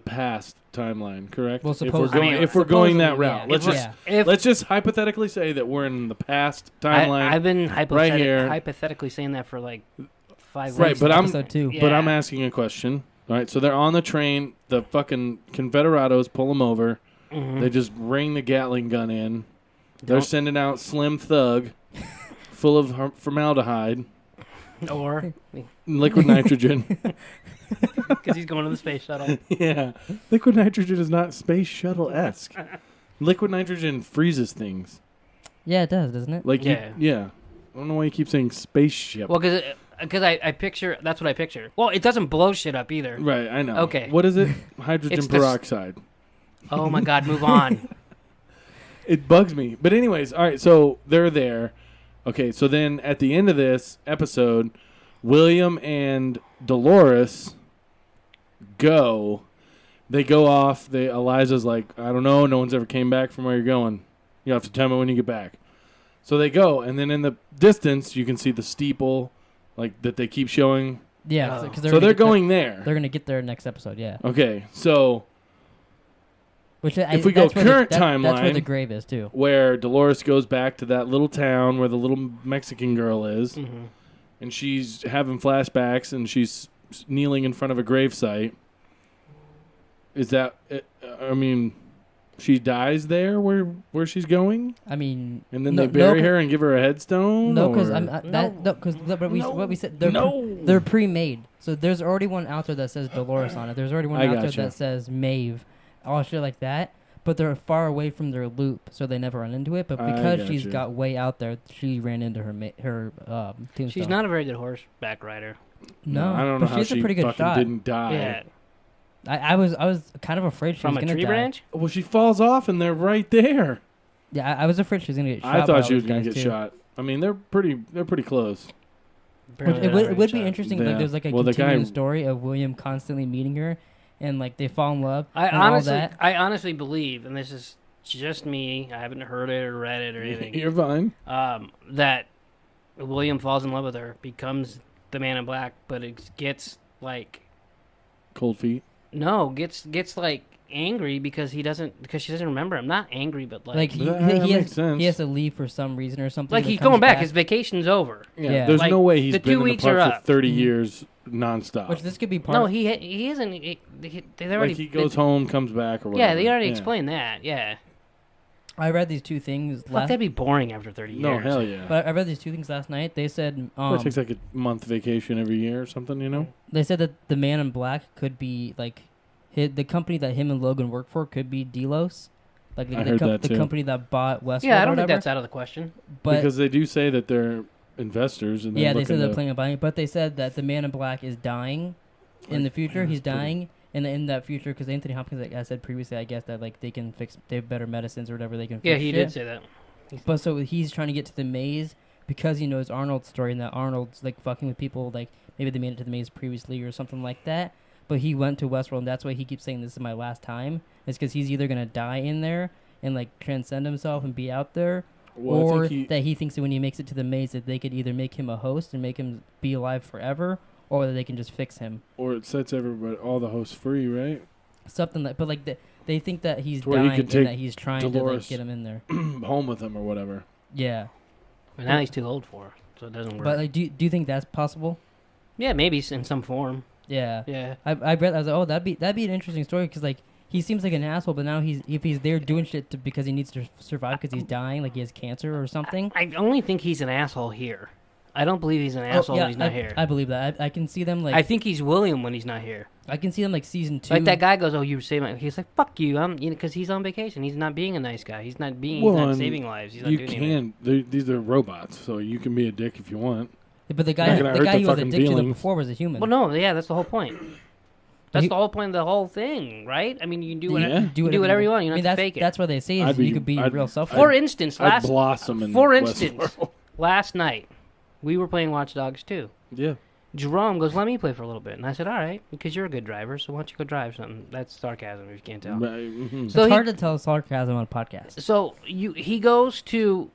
past timeline, correct? Well, if we're supposedly- going I mean, if we're going that supposedly, route, yeah. let's If just we're- let's just hypothetically say that we're in the past timeline. I've been here. hypothetically saying that for like 5 Right, weeks. but I'm- episode 2. Yeah. But I'm asking a question. All right, so they're on the train. The fucking Confederados pull them over. Mhm. They just ring the Gatling gun in. They're Don't- sending out Slim Thug, full of formaldehyde, or liquid nitrogen. because he's going to the space shuttle. Yeah, liquid nitrogen is not space shuttle esque. Liquid nitrogen freezes things. Yeah, it does, doesn't it? Like Yeah. yeah. I don't know why you keep saying spaceship. Well, because I picture that's what I picture. Well, it doesn't blow shit up either. Right, I know. Okay. What is it? Hydrogen It's the s- peroxide. Oh my God, move on. It bugs me. But anyways, all right, so they're there. Okay, so then at the end of this episode, William and Dolores go. They go off. Eliza's like, I don't know. No one's ever came back from where you're going. You have to tell me when you get back. So they go, and then in the distance, you can see the steeple, like that they keep showing. Yeah, Oh. because So they're going there. They're gonna get there next episode. Yeah. Okay, so Which If we go current that's where timeline- the grave is too. where Dolores goes back to that little town where the little Mexican girl is, Mm-hmm. and she's having flashbacks, and she's kneeling in front of a gravesite. Is that? I mean, she dies there where she's going, I mean, and then they bury her and give her a headstone. No, because No. what we said No. they're pre-made. So there's already one out there that says Dolores on it. There's already one I out there gotcha. that says Maeve, all shit like that. But they're far away from their loop, so they never run into it. But I because she's gotcha. got way out there, she ran into her tombstone. She's not a very good horseback rider. No, I don't know but how she's she a pretty good fucking shot. didn't die. Yeah. I was kind of afraid she From was a gonna tree die. branch? Well, she falls off, and they're right there. Yeah, I was afraid she was gonna get shot. I by thought all she was those gonna guys, get too. shot. I mean, they're pretty close. Apparently It not would, very it would be shot. interesting. Yeah. Like, there's like a Well, the continuing guy- story of William constantly meeting her, and like they fall in love. I and all honestly, that. I honestly believe, and this is just me. I haven't heard it or read it or anything. You're fine. That William falls in love with her, becomes the Man in Black, but it gets like Cold feet. gets like angry because she doesn't remember him. Not angry, but Like That he makes sense. has to leave for some reason or something. like that he's comes going back. His vacation's over. Yeah. There's Like, no way he's the been 2 in the weeks are park for up. 30 Mhm. years nonstop. Which this could be part. No, of, he isn't. They already. Like he goes home, comes back, or whatever. Yeah, they already explained that. Yeah. I read these two things Fuck, last. that'd be boring after 30 No, years. hell yeah. But I read these two things last night. They said Well, it takes like a month vacation every year or something, you know? they said that the Man in Black could be like the company that him and Logan work for could be Delos, like I heard that the too. company that bought Westworld. Yeah, I or don't think whatever. that's out of the question. But Because they do say that they're investors. And yeah, they said looking they're to- planning on buying it. But they said that the Man in Black is dying in the future. yeah, He's that's pretty- dying. In that future, because Anthony Hopkins, like I said previously, I guess that like they have better medicines or whatever they can. Yeah, fix he shit. did say that. But so he's trying to get to the maze because he knows Arnold's story and that Arnold's like fucking with people, like maybe they made it to the maze previously or something like that. But he went to Westworld, and that's why he keeps saying this is my last time. It's because he's either gonna die in there and like transcend himself and be out there, Well, I or think that he thinks that when he makes it to the maze that they could either make him a host and make him be alive forever, or that they can just fix him. Or it sets everybody, all the hosts free, right? Something like, but like they think that he's To where he dying could and take that he's trying to like Dolores. get him in there. Home with them or whatever. Yeah, But now he's too old for her, so it doesn't work. but like, do you think that's possible? Yeah, maybe in some form. Yeah. Yeah. I read. I was like, oh, that'd be an interesting story because like he seems like an asshole, but now if he's there doing shit because he needs to survive because he's dying, like he has cancer or something. I only think he's an asshole here. I don't believe he's an asshole when he's not here. I believe that. I can see them like I think he's William when he's not here. I can see them like season 2. Like that guy goes, "Oh, you saved my." He's like, "Fuck you!" Because he's on vacation. He's not being a nice guy. He's not being. Well, he's not and saving lives. He's not You doing anything. can. These are robots, so you can be a dick if you want. But the Not guy, gonna the hurt guy the he was fucking addicted to feelings. before was a human. Well, no, yeah, that's the whole point. That's He- the whole point of the whole thing, right? I mean, you can do You whatever, Yeah. do whatever you want. You don't have that's, to fake it. That's what they say is I'd be- you could be I'd- real self. For instance, I'd blossom in for instance, Westworld. last night we were playing Watch Dogs 2. Yeah. Jerome goes, "Let me play for a little bit," and I said, "All right, because you're a good driver, so why don't you go drive something?" That's sarcasm if you can't tell. Mhm. It's So hard to tell sarcasm on a podcast. So he goes to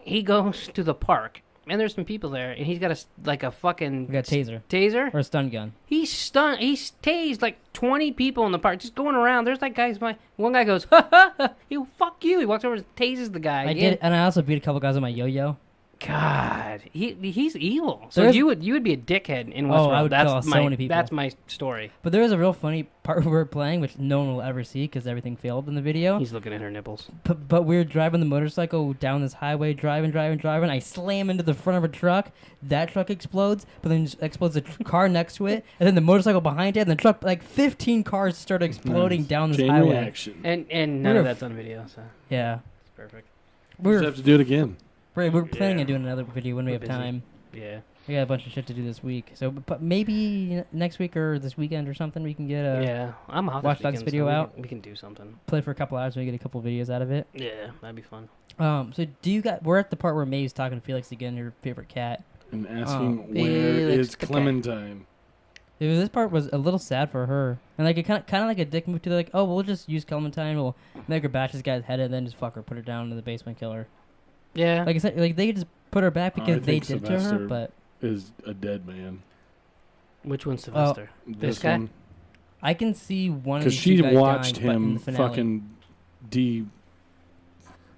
the park, and there's some people there, and he's got a fucking We got taser taser. or a stun gun. He's tased like 20 people in the park, just going around. There's like guys. One guy goes, "Ha ha ha! You fuck you!" He walks over and tases the guy. I did, and I also beat a couple guys on my yo-yo. God, he's evil. So There's- you would be a dickhead in Oh, Westworld. I would that's kill so my many people. That's my story. But there was a real funny part where we were playing, which no one will ever see because everything failed in the video. He's looking at her nipples. But we were driving the motorcycle down this highway, driving. I slam into the front of a truck. That truck explodes, but then just explodes the car next to it, and then the motorcycle behind it, and the truck, like 15 cars start exploding Nice. down this Chain highway. reaction. And none We're of a- that's on video, so Yeah. it's perfect. We're Just have to do it again. we're planning Yeah. on doing another video when we We're have busy. time. Yeah. We got a bunch of shit to do this week, so but maybe next week or this weekend or something we can get a Yeah. I'm off Watch this Dogs weekend, video so out. We can do something. play for a couple hours and we get a couple videos out of it. Yeah, that'd be fun. So do you got? We're at the part where Maeve's talking to Felix again, her favorite cat. And asking where Felix is the cat. Clementine? This part was a little sad for her, and like it kind of like a dick move to like, oh, we'll just use Clementine, we'll make her bash this guy's head, and then just fuck her, put her down in the basement, kill her. Yeah. Like I said, like they could just put her back because they think did to her, Sylvester but is a dead man. Which one's Sylvester? This guy? One. I can see one of Because these she two guys watched dying, but in him the finale. fucking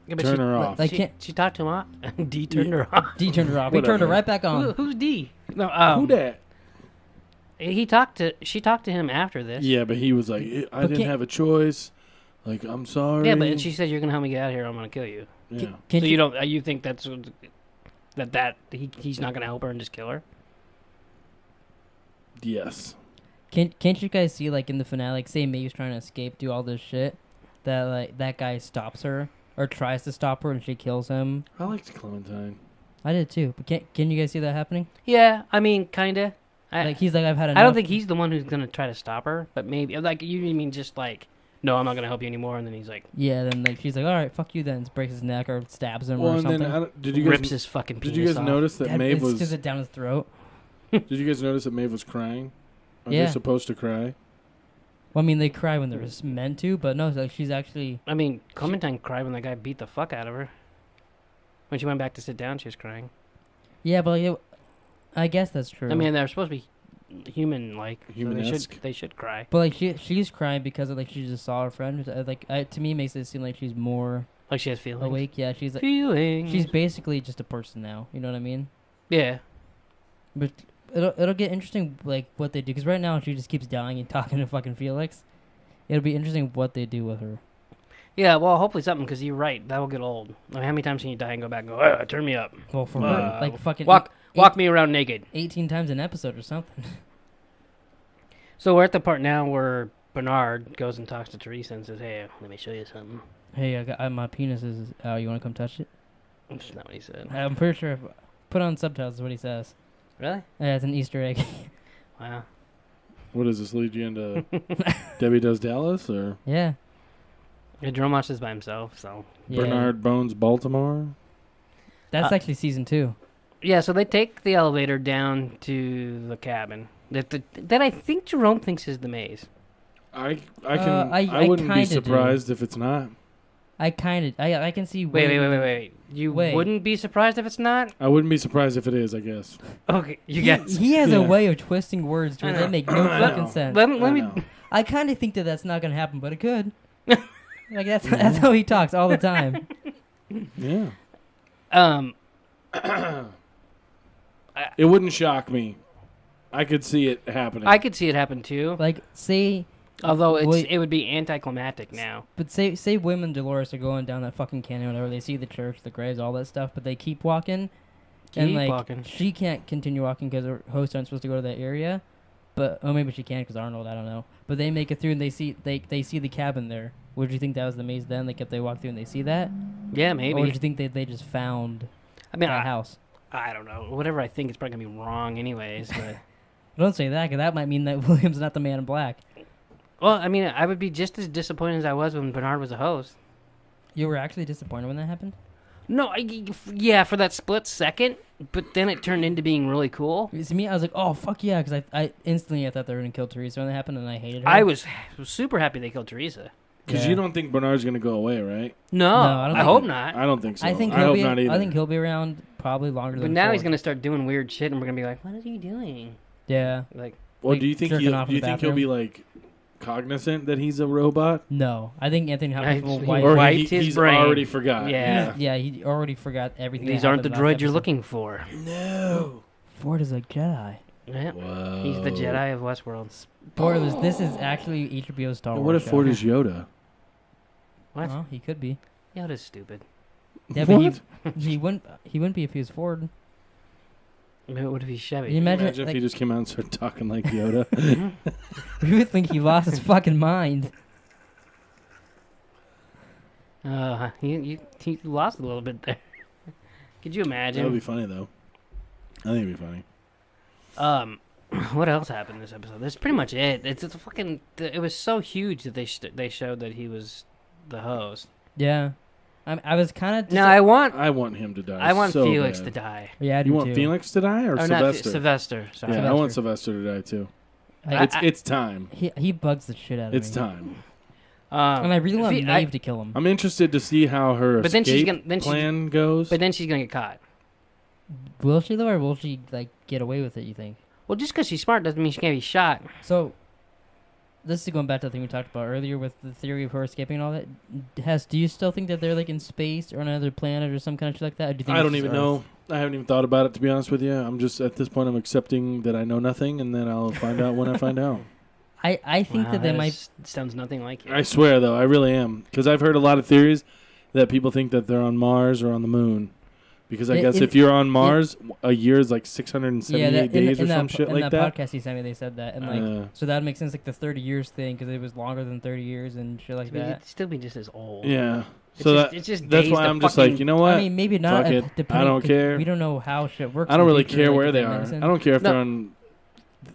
Yeah, but turn her off. like- she talked to him off. D turned her off. D turned her off. He turned her Whatever. right back on. Who's D? No, Who dat? She talked to him after this. Yeah, but he was like, I didn't can't- have a choice. Like, I'm sorry. Yeah, but she said, "You're gonna help me get out of here. I'm gonna kill you." Yeah. Can So you don't? You think that's he's not gonna help her and just kill her? Yes. Can't you guys see, like, in the finale, like, say Maeve's trying to escape, do all this shit, that, like, that guy stops her, or tries to stop her, and she kills him? I liked Clementine. I did, too. But can you guys see that happening? Yeah, I mean, kinda. Like, he's like, I've had enough. I don't think he's the one who's gonna try to stop her, but maybe like you mean just like, no, I'm not gonna help you anymore, and then he's like, Yeah, then, like, she's like, all right, fuck you then, breaks his neck or stabs him Well, or and something. then did you rips guys his fucking penis did you guys off. notice that Maeve was? Just it down his throat. Did you guys notice that Maeve was crying? Are Yeah. they supposed to cry? Well, I mean, they cry when they're meant to, but no, like, she's actually... I mean, Clementine cried when that guy beat the fuck out of her. When she went back to sit down, she was crying. Yeah, but like, I guess that's true. I mean, they're supposed to be human-like. So Human-esque. they should cry. but like she's crying because of, like, she just saw her friend. To me, it makes it seem like she's more Like she has feelings. awake. Yeah, she's like, Feelings. she's basically just a person now. You know what I mean? Yeah. But it'll get interesting, like, what they do, because right now she just keeps dying and talking to fucking Felix. It'll be interesting what they do with her. Yeah, well, hopefully something, because you're right. That will get old. I mean, how many times can you die and go back and go, turn me up? Well, for her, like, fucking Walk me around naked. 18 times an episode or something. So we're at the part now where Bernard goes and talks to Teresa and says, hey, let me show you something. Hey, my penis is out. You want to come touch it? That's not what he said. I'm pretty sure. Put on subtitles is what he says. Really? Yeah, it's an Easter egg. Wow. What does this lead you into? Debbie Does Dallas or Yeah. Yeah, Jerome watched this by himself, so. Yeah. Bernard Bones Baltimore? That's actually season 2. Yeah, so they take the elevator down to the cabin that I think Jerome thinks is the maze. I I wouldn't be kinda surprised if it's not. I can see. Wait. You Wait. wouldn't be surprised if it's not? I wouldn't be surprised if it is, I guess. Okay, you guess. He has Yeah. a way of twisting words to where they make no I fucking know. sense. Let I me. know. I kind of think that's not gonna happen, but it could. Like that's how he talks all the time. Yeah. It wouldn't shock me. I could see it happening. I could see it happen too. Like say, Although Wait. it would be anticlimactic now. but say William and Dolores are going down that fucking canyon, whatever. They see the church, the graves, all that stuff, but they keep walking. And Keep like walking. she can't continue walking because her hosts aren't supposed to go to that area. But maybe she can because Arnold, I don't know. But they make it through and they see the cabin there. Would you think that was the maze then? Like if they walk through and they see that, Yeah, or maybe. would you think they just found I mean, that house? I don't know. Whatever I think is probably gonna be wrong, anyways. But Don't say that because that might mean that William's not the man in black. well, I mean, I would be just as disappointed as I was when Bernard was a host. You were actually disappointed when that happened? No, yeah, for that split second, but then it turned into being really cool. To me, I was like, oh, fuck yeah, because I instantly thought they were going to kill Teresa when that happened, and I hated her. I was super happy they killed Teresa. Because Yeah. you don't think Bernard's going to go away, right? No, I don't I think hope so. not. I don't think so. I think hope not either. I think he'll be around probably longer But than now he's Ford. gonna start doing weird shit, and we're gonna be like, "What is he doing?" Yeah. Like, Well, like do you think jerking off in the he'll be like cognizant that he's a robot? No. I think Anthony Hopkins will He wipe. Or Or wiped his he's brain. already forgot. Yeah. Yeah, he already forgot everything. these that aren't the happened last droids you're episode. looking for. No. Ford is a Jedi. Yeah. Whoa. He's the Jedi of Westworld. Ford this is actually HBO's Star Wars. What if show. Ford is Yoda? What? Oh, he could be. Yoda's stupid. Yeah, but What? he wouldn't be if he was Ford. I mean, what if he's Chevy? You imagine, Imagine if like, he just came out and started talking like Yoda. you would think he lost his fucking mind. He lost a little bit there. Could you That would imagine? be funny, though. I think it'd be funny. What else happened this episode? That's pretty much it. It's a fucking. It was so huge that they showed that he was the host. Yeah. I was kind of... No, I want him to die. I want so Felix bad. to die. Yeah, I do You want too. Felix to die or Or not Sylvester? Sylvester. Sorry. Yeah, I Sylvester. want Sylvester to die too. Like, It's time. he bugs the shit out of It's me. time. And I really want Maeve to kill him. I'm interested to see how her plan goes. But then she's gonna get caught. Will she though, or will she like get away with it? You think? Well, just because she's smart doesn't mean she can't be shot. So, this is going back to the thing we talked about earlier with the theory of her escaping and all that. Do you still think that they're like in space or on another planet or some kind of shit like that? Or do you think I don't even know. I haven't even thought about it, to be honest with you. I'm just, at this point, I'm accepting that I know nothing, and then I'll find out when I find out. I think that they might... Sounds nothing like you. I swear, though, I really am. Because I've heard a lot of theories that people think that they're on Mars or on the moon. Because I guess if you're on Mars, a year is like 678 days or some shit like that. In that podcast he sent me, they said that. And like, so that would make sense, like the 30 years thing, because it was longer than 30 years and shit like that. It'd still be just as old. Yeah. It's just that's why I'm just like, you know what? I mean, maybe not. Fuck it. I don't care. We don't know how shit works. I don't really care where they are. I don't care if they're on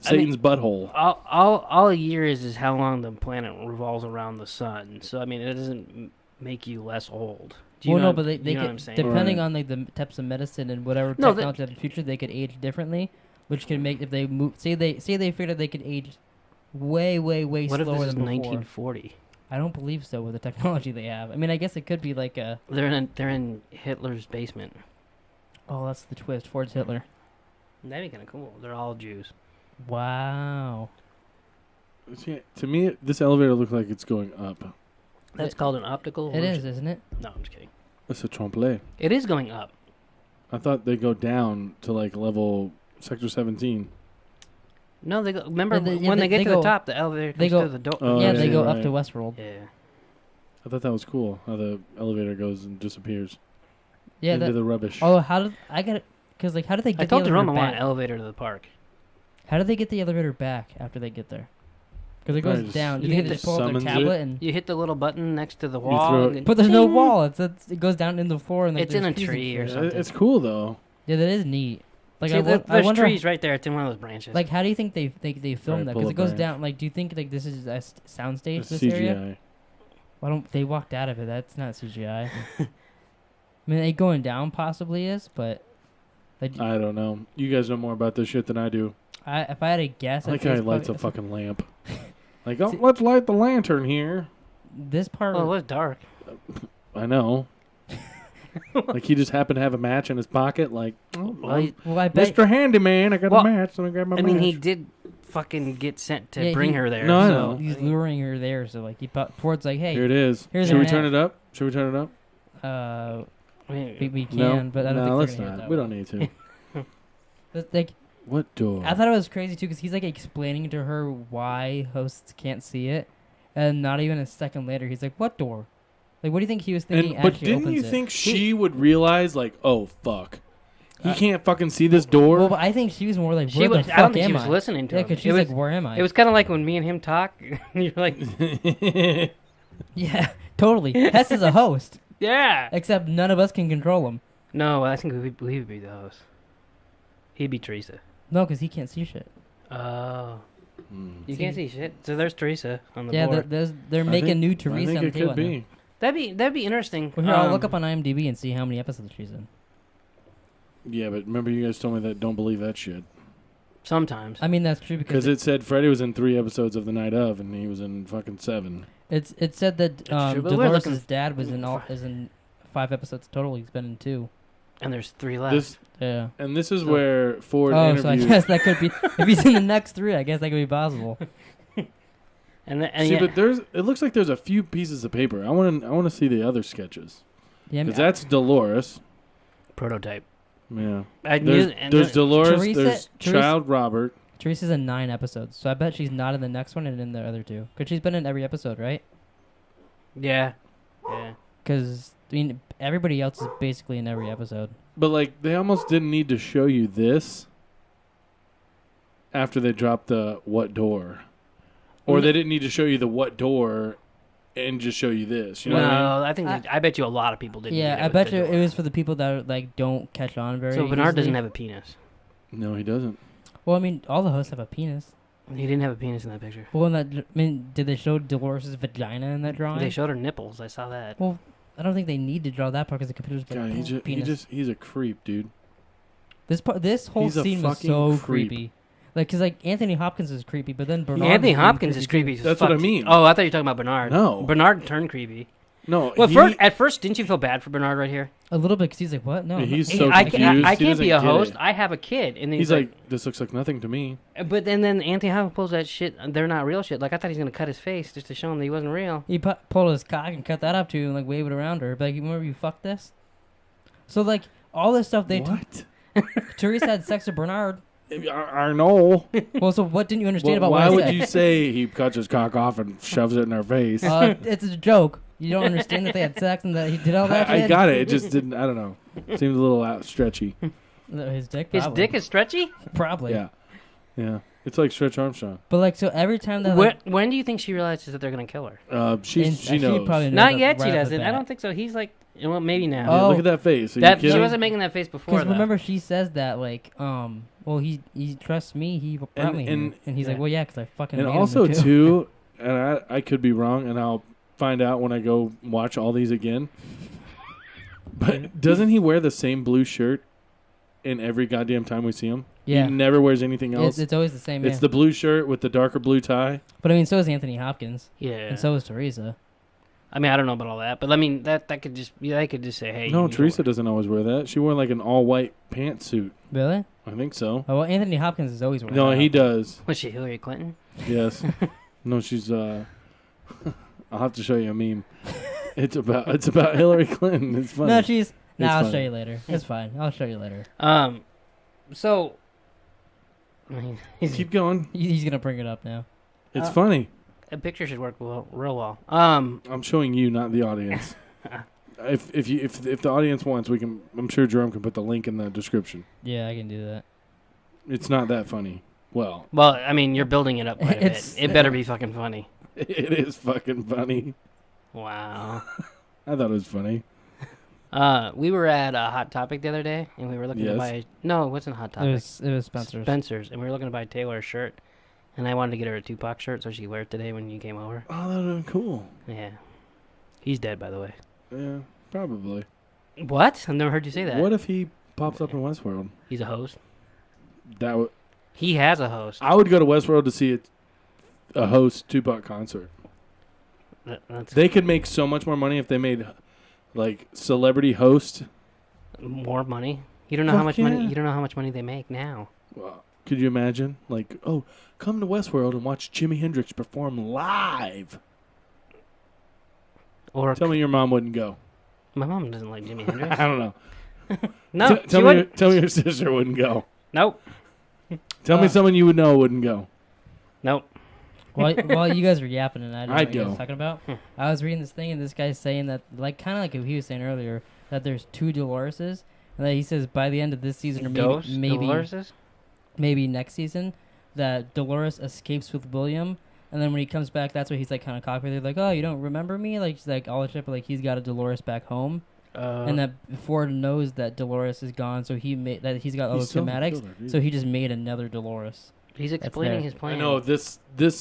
Satan's butthole. All a year is how long the planet revolves around the sun. So, I mean, it doesn't make you less old. But they you know could, what I'm saying? depending on like the types of medicine and whatever technology of the future, they could age differently, which can make if they move. Say they figured they could age way slower than before. What if this is 1940? I don't believe so with the technology they have. I mean, I guess it could be like a. They're in Hitler's basement. Oh, that's the twist. Ford's Hitler. That'd be kind of cool. They're all Jews. Wow. See, to me, this elevator looks like it's going up. That's called an optical It illusion. is, isn't it? No, I'm just kidding. It's a Trompe L'Oeil. It is going up. I thought they go down to like level Sector 17. No, they go. Remember they when they get to go, the top, the elevator they comes go, to the door. Oh, yeah, yeah, they go right. up to Westworld. Yeah. I thought that was cool, how the elevator goes and disappears Yeah, into the rubbish. Oh, how did I get it? Because like, how did they get? I told the Jerome I elevator want an back? elevator to the park. How did they get the elevator back after they get there? Because it Probably goes just- down. Do you you hit think they the- just pull up their summons tablet it. and? You hit the little button next to the throw wall. it- And But there's no ding! wall. It goes down in the floor and like, It's in there's a trees and tree or shit. something. It's cool, though. Yeah, that is neat. Like See, I there's wonder, trees right there. It's in one of those branches. like how do you think they filmed that? Because pull it a goes branch. down. Like, do you think like this is a soundstage? It's This CGI. area? Why don't they walked out of it? That's not CGI. I mean, it going down possibly is, but like, I don't know. You guys know more about this shit than I do. if I had to guess, I I'd like say how he it's lights a probably- fucking lamp. Like, oh, See- let's light the lantern here. This part. well, it was dark. I know. Like, he just happened to have a match in his pocket. Like, oh, well, I bet. Mr. Handyman, I got Well, a match. Let me grab my match. I mean, he did fucking get sent to Yeah, bring he- her there. No, I so, know. He's I mean, luring her there, so like Ford's like, hey, Here it is. here's Should a we map. turn it up? Should we turn it up? We can, No, but I don't no, think let's they're gonna hear not. that We well. don't need to. But, like, What door? I thought it was crazy too, because he's like explaining to her why hosts can't see it, and not even a second later, he's like, "What door? Like, what do you think he was thinking?" But actually didn't opens you it? think she would realize, like, oh, fuck. He can't fucking see this door? Well, but I think she was more like, She "Where the was, fuck I don't think am she was I?" listening to Yeah, him. because she's It was, like, "Where am I?" it was kind of like when me and him talk. You're like, Yeah, totally. Hess is a host, yeah. except none of us can control him. No, I think he would be the host. He'd be Teresa. No, because he can't see shit. Oh. You See? can't see shit. So there's Teresa on the Yeah, board. they're making new Teresa I think on the it table could right now. be. That'd be interesting. Well, here, I'll look up on IMDb and see how many episodes she's in. Yeah, but remember you guys told me that don't believe that shit. Sometimes. I mean, that's true Because it said Freddy was in 3 episodes of The Night Of, and he was in fucking 7. it said that That's true, but we're Dolores' looking dad was in 5 episodes total. He's been in 2. And there's 3 left. Yeah. This is So- where Ford Oh, so I interviewed... guess that could be if he's in the next 3. I guess that could be possible. and See, yeah, but it looks like there's a few pieces of paper. I want to see the other sketches. Yeah, I mean, Because that's Dolores. prototype. Yeah. I knew, There's Dolores, Teresa- there's Teresa- Child Robert. Teresa's in 9 episodes, so I bet she's not in the next one and in the other 2. Because she's been in every episode, right? yeah. Yeah. Because I mean, everybody else is basically in every episode. But, like, they almost didn't need to show you this after they dropped the what door. Or they didn't need to show you the what door and just show you this. You know what I mean? No, I think I bet you a lot of people didn't. Yeah, get it I with bet the you door. it was for the people that like don't catch on very. So Bernard doesn't easily. have a penis. No, he doesn't. Well, I mean, all the hosts have a penis. He didn't have a penis in that picture. Well, in that, I mean, did they show Dolores' vagina in that drawing? They showed her nipples. I saw that. Well, I don't think they need to draw that part because the computer's God, penis. he's a creep, dude. This whole He's a scene was fucking so creep. creepy. Like, cause like Anthony Hopkins is creepy, but then Bernard. Anthony Hopkins is creepy. As That's fuck. what I mean. Oh, I thought you were talking about Bernard. No. Bernard turned creepy. No. Well, at first, didn't you feel bad for Bernard right here? A little bit, cause he's like, what? No. He's I'm so I confused. He can't be a doesn't get host. it. I have a kid, and then He's like, this looks like nothing to me. But then Anthony Hopkins pulls that shit. They're not real shit. Like I thought he was gonna cut his face just to show him that he wasn't real. He pulled his cock and cut that up too, and like wave it around her. But like, remember you fucked this? So like all this stuff they What? Teresa had sex with Bernard. I know. Well, so what didn't you understand about why what I would said? you say he cuts his cock off and shoves it in her face? It's a joke. You don't understand that they had sex and that he did all that I shit? got it. It just didn't. I don't know. Seemed a little stretchy. His dick. His Probably. dick is stretchy. Probably. Yeah. It's like Stretch Armstrong. But like, so every time that When do you think she realizes that they're gonna kill her? She knows. probably knows Not that yet. right She off the doesn't. I bat. don't think so. He's like, well, maybe now. Yeah, Oh. look at that face. Are you That she kidding? wasn't making that face before. Because Though. remember, she says that like, well, he trusts me. He brought me here, and he's like, well, yeah, because I fucking. And made him also too. too, and I could be wrong, and I'll find out when I go watch all these again. But doesn't he wear the same blue shirt in every goddamn time we see him? Yeah. He never wears anything else. It's always the same. It's Yeah. the blue shirt with the darker blue tie. But I mean, so is Anthony Hopkins, Yeah. and so is Teresa. I mean, I don't know about all that, but I mean, that could just, I could just say, hey. No, you need to Teresa wear- doesn't always wear that. She wore like an all-white pantsuit. Really? I think so. Oh, well, Anthony Hopkins is always wearing. No, that. he does. Was she Hillary Clinton? Yes. No, she's. I'll have to show you a meme. It's about Hillary Clinton. It's funny. No, she's. No, It's I'll funny. show you later. It's fine. I'll show you later. So. I mean, Keep going. He's gonna bring it up now. It's funny. a picture should work real well. I'm showing you, not the audience. If the audience wants, we can. I'm sure Jerome can put the link in the description. Yeah, I can do that. It's not that funny. Well, I mean, you're building it up quite a bit. It's- It better be fucking funny. it is fucking funny. Wow. I thought it was funny. We were at a Hot Topic the other day, and we were looking to Yes. buy. No, it wasn't Hot Topic. It was Spencer's. Spencer's, and we were looking to buy Taylor a shirt, and I wanted to get her a Tupac shirt so she could wear it today when you came over. Oh, that would have been cool. Yeah. He's dead, by the way. Yeah, probably. What? I've never heard you say that. What if he pops up in Westworld? He's a host. That would. He has a host. I would go to Westworld to see a host Tupac concert. That's They could make so much more money if they made like celebrity host. more money. You don't know Fuck how much money. yeah. You don't know how much money they make now. Could you imagine? Like, oh, come to Westworld and watch Jimi Hendrix perform live. Or Tell me your mom wouldn't go. my mom doesn't like Jimi Hendrix. I don't know. No, she tell wouldn't. me your sister wouldn't go. Nope. Tell me someone you would know wouldn't go. Nope. While you guys were yapping and I didn't know I'd what you guys go. were talking about, I was reading this thing and this guy's saying that, like, kind of like what he was saying earlier, that there's 2 Doloreses, and that he says by the end of this season or Doloreses? maybe next season, that Dolores escapes with William, and then when he comes back, that's what he's like kind of cocky. They're like, oh, you don't remember me? Like, she's like all the shit, but like he's got a Dolores back home. And that Ford knows that Dolores is gone, so he made that he's got all He those still schematics, killed her, dude. so he just made another Dolores. He's explaining there. his plan. I know this.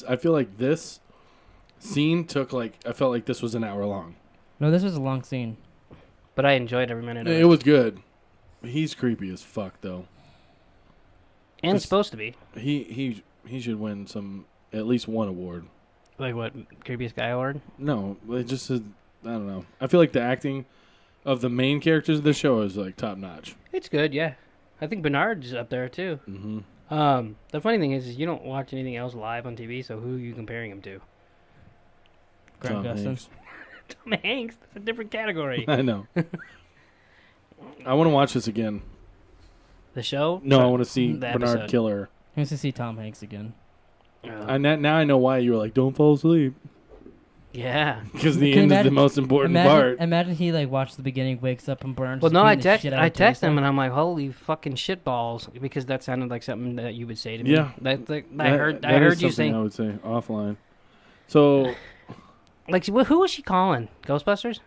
I feel like this scene took like I felt like this was an hour long. No, this was a long scene. But I enjoyed every minute of it. It was good. He's creepy as fuck though. And Just- supposed to be. He should win at least one award. Like what? Creepiest guy award? No, it just I don't know. I feel like the acting of the main characters of the show is like top notch. It's good, yeah. I think Bernard's up there too. Mm-hmm. The funny thing is you don't watch anything else live on TV, so who are you comparing him to? Grant Gustin. Hanks. Tom Hanks. That's a different category. I know. I want to watch this again. The show? No, I want to see The Bernard episode. kill her. He wants to see Tom Hanks again. Now I know why you were like, don't fall asleep. Yeah. Because the Can you end is the imagine- most important part. Imagine he like watched the beginning, wakes up, and Bernard's Well, just no, I beating the text shit out of him Teresa. and I'm like, "Holy fucking shitballs!" Because that sounded like something that you would say to me. Yeah. I That heard is you something saying. I would say offline. So Like, who was she calling? Ghostbusters?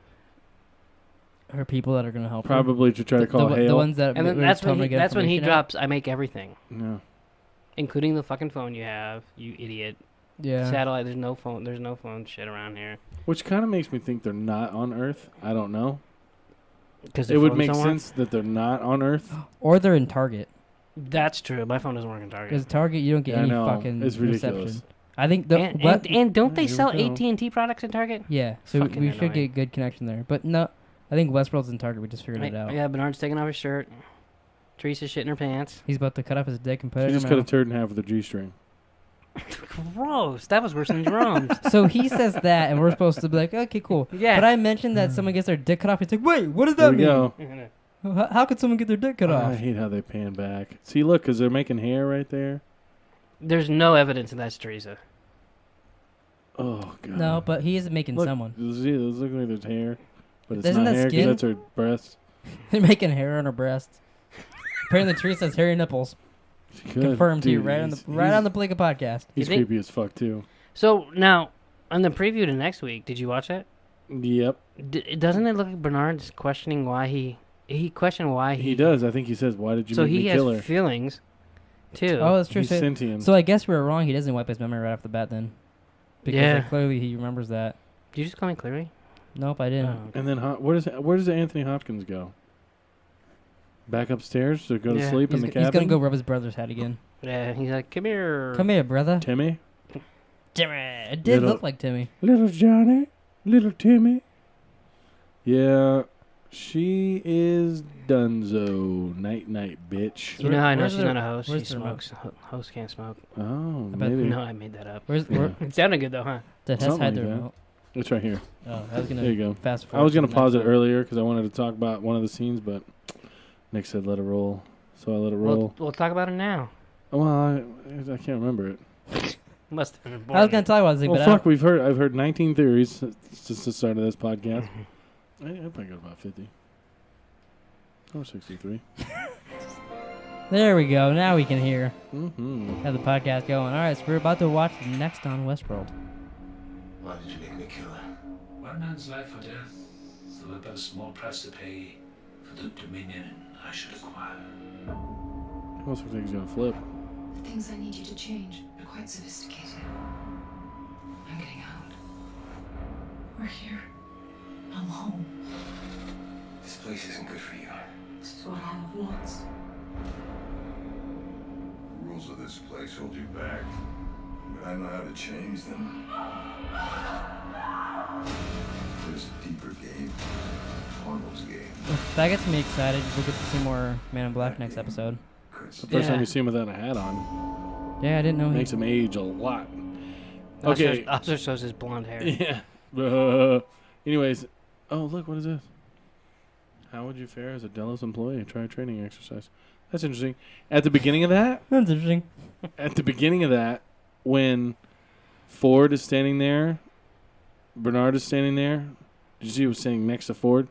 Her people that are gonna help. probably to try to call the Hale. ones that And then were that's telling when him to get that's when he information out. drops. I make everything, Yeah. including the fucking phone you have. You idiot. Yeah. Satellite. There's no phone. There's no phone shit around here. Which kind of makes me think they're not on Earth. I don't know. Because It would make sense that they're not on Earth. Or they're in Target. That's true. My phone doesn't work in Target. Because Target, you don't get Yeah, I any know. fucking It's ridiculous. reception. I think the And don't they Here we sell go. AT&T products in Target? yeah. So Fucking we should annoying. get good connection there. But no, I think Westworld's in Target. We just figured it out. Yeah, Bernard's taking off his shirt. Teresa's shitting her pants. He's about to cut off his dick and put She it in just her cut a mouth. turd in half with a G-string. Gross. That was worse than Jerome's. So he says that, and we're supposed to be like, okay, cool. Yeah. But I mentioned that someone gets their dick cut off. He's like, wait, what does There that we mean? go. How could someone get their dick cut Oh, off? I hate how they pan back. See, look, because they're making hair right there. There's no evidence that that's Teresa. Oh, God. No, but he is making Look, someone. See, those look like there's hair. But it's Isn't not that hair because skin? that's her breast. They're making hair on her breast. Apparently, Teresa has hairy nipples. She could. Confirmed to you Dude, right on the he's- Pleeka Podcast. He's You think- creepy as fuck, too. So, now, on the preview to next week, did you watch that? Yep. Doesn't it look like Bernard's questioning why he questioned why He does. I think he says, why did you So make he me has kill her? feelings, too. Oh, that's true. He's So, sentient. so I guess we were wrong. He doesn't wipe his memory right off the bat then. Because Yeah. like, clearly he remembers that. Did you just call me Clary? Nope, I didn't. Oh, okay. And then where does Anthony Hopkins go? Back upstairs to go to Yeah. sleep in He's, the he's cabin? gonna go rub his brother's head again. Yeah, he's like, come here. Come here, brother. Timmy? Timmy. It did Little- look like Timmy. Little Johnny? Little Timmy? Yeah, she is Dunzo. Night, night, bitch. You know how I know Where's she's the- not a host? She where's the remote? smokes. Host can't smoke. Oh, I bet- maybe. No, I made that up. Where's Yeah. where, It sounded good, though, huh? did Hess Something hide the like that. remote? It's right here. Oh, I was gonna There you go. fast I forward. was going to the pause it next one. earlier because I wanted to talk about one of the scenes, but Nick said let it roll. So I let it roll. We'll talk about it now. Well, I can't remember it. Must have been I was boring. gonna talk about this, Well, but fuck, I've heard 19 theories since the start of this podcast. I'd probably go about 50. Or 63. there we go. Now we can hear. Mm-hmm. Have the podcast going. All right, so we're about to watch the next on Westworld. Why did you make me kill her? One man's life or death, though but a small price to pay for the dominion I should acquire. Almost looks like he's going to flip. The things I need you to change are quite sophisticated. I'm getting out. We're here. I'm home. This place isn't good for you. This is what I have lost. The rules of this place hold you back, but I know how to change them. There's a deeper game. Arnold's game. That gets me excited. We'll get to see more Man in Black next episode. It's the first time you see him without a hat on. Yeah, I didn't know. Makes him age a lot. Also, Okay. also shows his blonde hair. Yeah. Anyways. Oh, look, what is this? How would you fare as a Delos employee? Try a training exercise. That's interesting. At the beginning of that, That's interesting. when Ford is standing there, Bernard is standing there. Did you see who was standing next to Ford?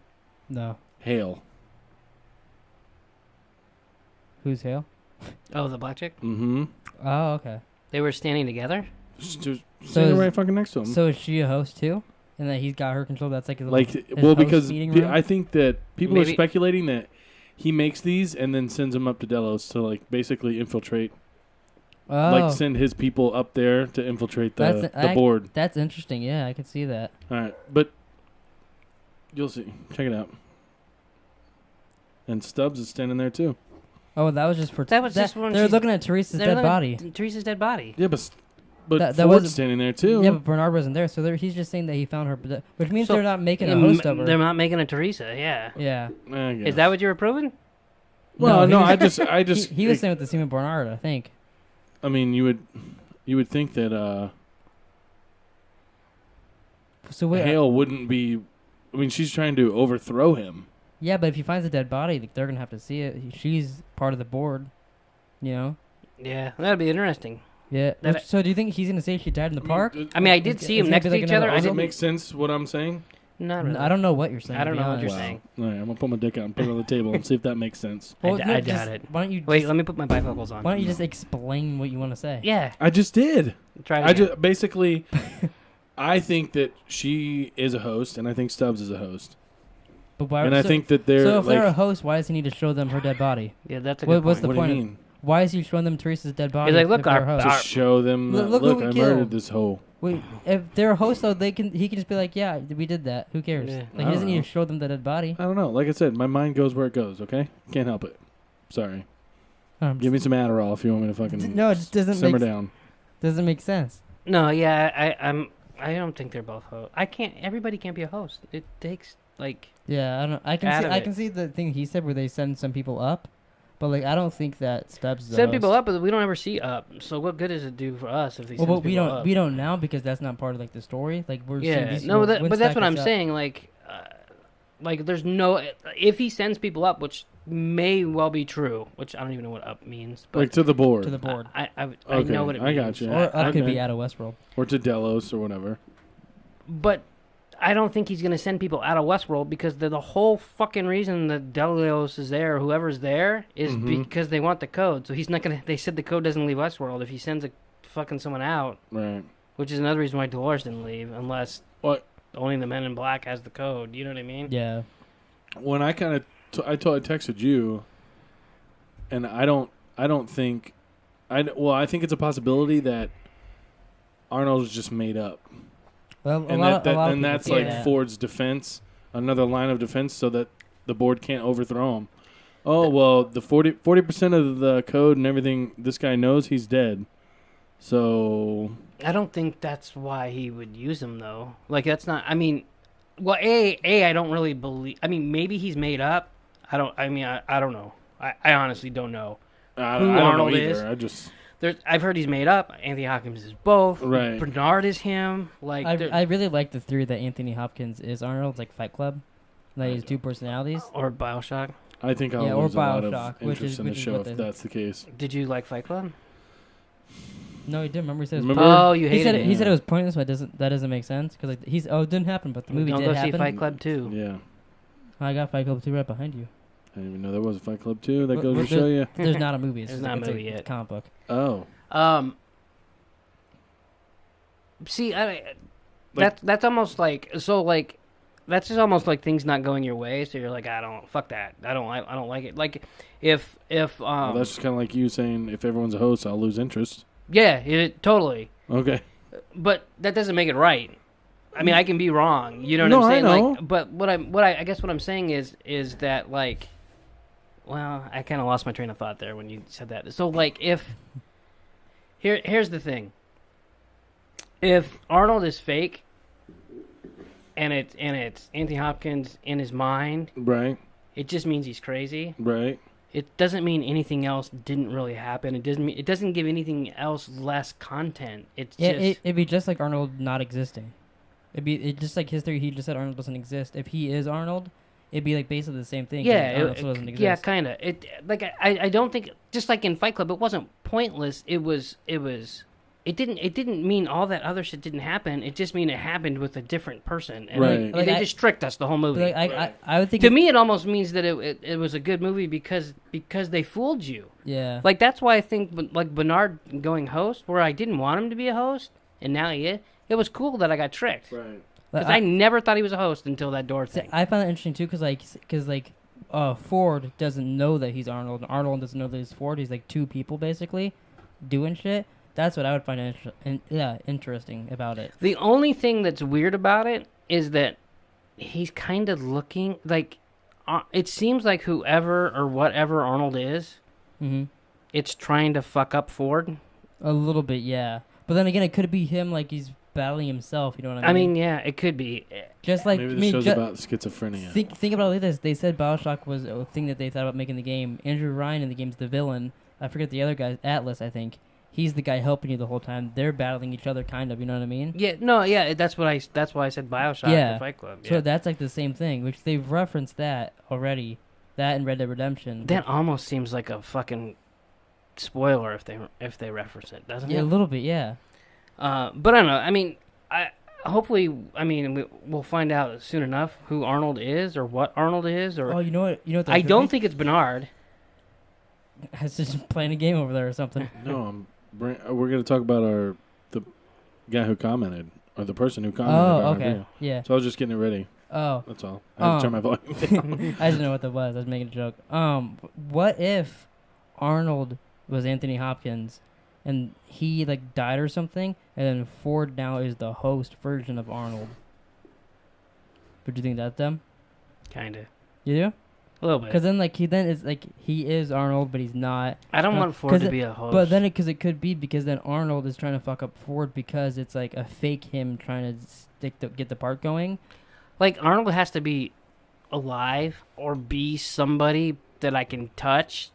No. Hale. Who's Hale? Oh, the black chick? Mm-hmm. Oh, okay. They were standing together? Standing is- right fucking next to him. So is she a host too? And that he's got her controlled? That's like his Like, little, his well, host because meeting room? I think that people are Maybe- speculating that he makes these and then sends them up to Delos to, like, basically infiltrate. oh, Like, send his people up there to infiltrate the That's- board. that's interesting. Yeah, I can see that. All right, but you'll see. Check it out. And Stubbs is standing there too. Oh, that was just for That was just when they're she's- looking at Teresa's They're dead looking body. at Teresa's dead body. Yeah, but That Ford's wasn't- standing there too. Yeah, but Bernard wasn't there, so he's just saying that he found her, which means So- they're not making a host of her. They're not making a Teresa, yeah. Yeah. I guess. Is that what you were proving? Well, he no, was- I just. he was saying with the Seaman Bernard, I think. I mean, you would think that So wait, Hale wouldn't be. I mean, she's trying to overthrow him. yeah, but if he finds a dead body, like, they're gonna have to see it. She's part of the board, you know. Yeah, that'd be interesting. Yeah. That- So do you think he's gonna say she died in the park? I mean, I did Is- see is them he next gonna to be each like other. another I Does it didn't make sense what I'm saying? Not really. I don't know what you're saying. I don't to be know what you're honest. saying. All right, I'm gonna put my dick out and put it on the table and see if that makes sense. Well, I no, doubt just- it. Why don't you? Wait, just, let me put my bifocals on. Why don't you just explain what you want to say? Yeah, I just did. try it I again. just basically. I think that she is a host, and I think Stubbs is a host, But why? and I so- think that they're So if like. they're a host, why does he need to show them her dead body? Yeah, that's a What- good what's point. the what point do of- you mean? Why is he showing them Teresa's dead body? like, if look, they're our- a host? our- To show them that, Look who look, we I killed. murdered this hoe. Wait, if they're a host though, he can just be like, yeah, we did that. Who cares? Yeah. Like I he don't doesn't need know. to show them the dead body. I don't know. Like I said, my mind goes where it goes. Okay, can't help it. Sorry. Give me some Adderall if you want me to fucking No, it just doesn't simmer make down. doesn't make sense. No, yeah, I don't think they're both hosts. Everybody can't be a host. It takes like. Yeah, I don't. I can see the thing he said where they send some people up, but like I don't think that Stubbs is the Send people host. up, but we don't ever see up. So what good does it do for us if they Well, send but people up? we don't now because that's not part of like the story. Like we're seeing Yeah, these no, people but that's what I'm up. saying. Like there's no if he sends people up, which may well be true, which I don't even know what up means. But Like to the board. To the board, I know what it means. I got you. or up could Okay. be out of Westworld. Or to Delos or whatever. But I don't think he's going to send people out of Westworld because the whole fucking reason that Delos is there, or whoever's there, is because they want the code. So he's not going to. They said the code doesn't leave Westworld. If he sends someone out, Right. which is another reason why Dolores didn't leave, unless What? only the Men in Black has the code. You know what I mean? Yeah. When I kind of I texted you, and I don't think I think it's a possibility that Arnold is just made up, Well, and that's people like say that. Ford's defense, another line of defense, so that the board can't overthrow him. Oh well, the 40% of the code and everything this guy knows, he's dead. So I don't think that's why he would use them though. Like that's not. I mean, well, I don't really believe. I mean, maybe he's made up. I don't know. I honestly don't know. I Who don't know Arnold either. is. I just I've heard he's made up. Anthony Hopkins is both. Right. Bernard is him. Like I really like the theory that Anthony Hopkins is Arnold, like Fight Club. That he has two personalities. or BioShock. I think I'll Yeah, or lose a lot BioShock, of which interest is- in the which is show what if they- that's the case. Did you like Fight Club? No, he didn't. Remember he said it was Remember? Oh, you He hated said it. he said it was pointless, but that doesn't make sense because like it didn't happen, but the movie Don't did go happen. see Fight Club 2. Yeah. I got Fight Club 2 right behind you. I didn't even know there was a Fight Club 2. That Well, goes to well, show you. There's not a movie. It's There's just- not a it's movie it's yet. a comic book. Oh. See, Like- that's almost like so like that's just almost like things not going your way. So you're like, fuck that. I don't like it. Like if Well, that's just kind of like you saying if everyone's a host, I'll lose interest. yeah, totally. Okay. But that doesn't make it right. I mean, I can be wrong. You know what No, I'm saying? I know. Like, but I guess what I'm saying is that like, well, I kind of lost my train of thought there when you said that. So like, here's the thing. If Arnold is fake, and it's Anthony Hopkins in his mind, Right. it just means he's crazy. Right. It doesn't mean anything else didn't really happen. It doesn't give anything else less content. It's Yeah, just it'd be just like Arnold not existing. It'd just like his theory. He just said Arnold doesn't exist. If he is Arnold, it'd be like basically the same thing. 'cause Arnold still doesn't exist. yeah, kind of. It like I don't think just like in Fight Club, it wasn't pointless. It didn't mean all that other shit didn't happen. It just mean it happened with a different person. And Right. they just tricked us the whole movie. But, like, I would think To me, it almost means that it was a good movie because they fooled you. Yeah. Like that's why I think like Bernard going host, where I didn't want him to be a host, and now he is. It was cool that I got tricked Right. because I never thought he was a host until that door thing. I find that interesting too, because Ford doesn't know that he's Arnold, and Arnold doesn't know that he's Ford. He's like two people basically doing shit. That's what I would find interesting about it. The only thing that's weird about it is that he's kind of looking like it seems like whoever or whatever Arnold is, Mm-hmm. it's trying to fuck up Ford. A little bit, yeah. But then again, it could be him like he's battling himself. You know what I I mean? mean, yeah, it could be. Just like Maybe the show's about schizophrenia. think about it like this. They said BioShock was a thing that they thought about making the game. Andrew Ryan in the game's the villain. I forget the other guy, Atlas, I think. He's the guy helping you the whole time. They're battling each other, kind of. You know what I mean? Yeah, no, yeah, that's why I said BioShock Yeah. or Fight Club. Yeah. So that's like the same thing, which they've referenced that already. That and Red Dead Redemption. that almost seems like a fucking spoiler if they reference it, doesn't Yeah, a it? little bit, yeah. But I don't know. I mean, we'll find out soon enough who Arnold is or what Arnold is. Or Oh, you know what? I don't think it's Bernard. It's just playing a game over there or something. No, we're going to talk about the guy who commented, or the person who commented on Oh, our okay. video. Yeah. So I was just getting it ready. Oh. That's all. I had to turn my volume down. I didn't know what that was. I was making a joke. What if Arnold was Anthony Hopkins and he like died or something, and then Ford now is the host version of Arnold? Would you think that's them? Kinda. You do? A little bit. Because then, like, he is Arnold, but he's not. I don't want Ford to be a host. But then, because it could be because then Arnold is trying to fuck up Ford because it's like a fake him trying to get the part going. Like, Arnold has to be alive or be somebody that I can touch.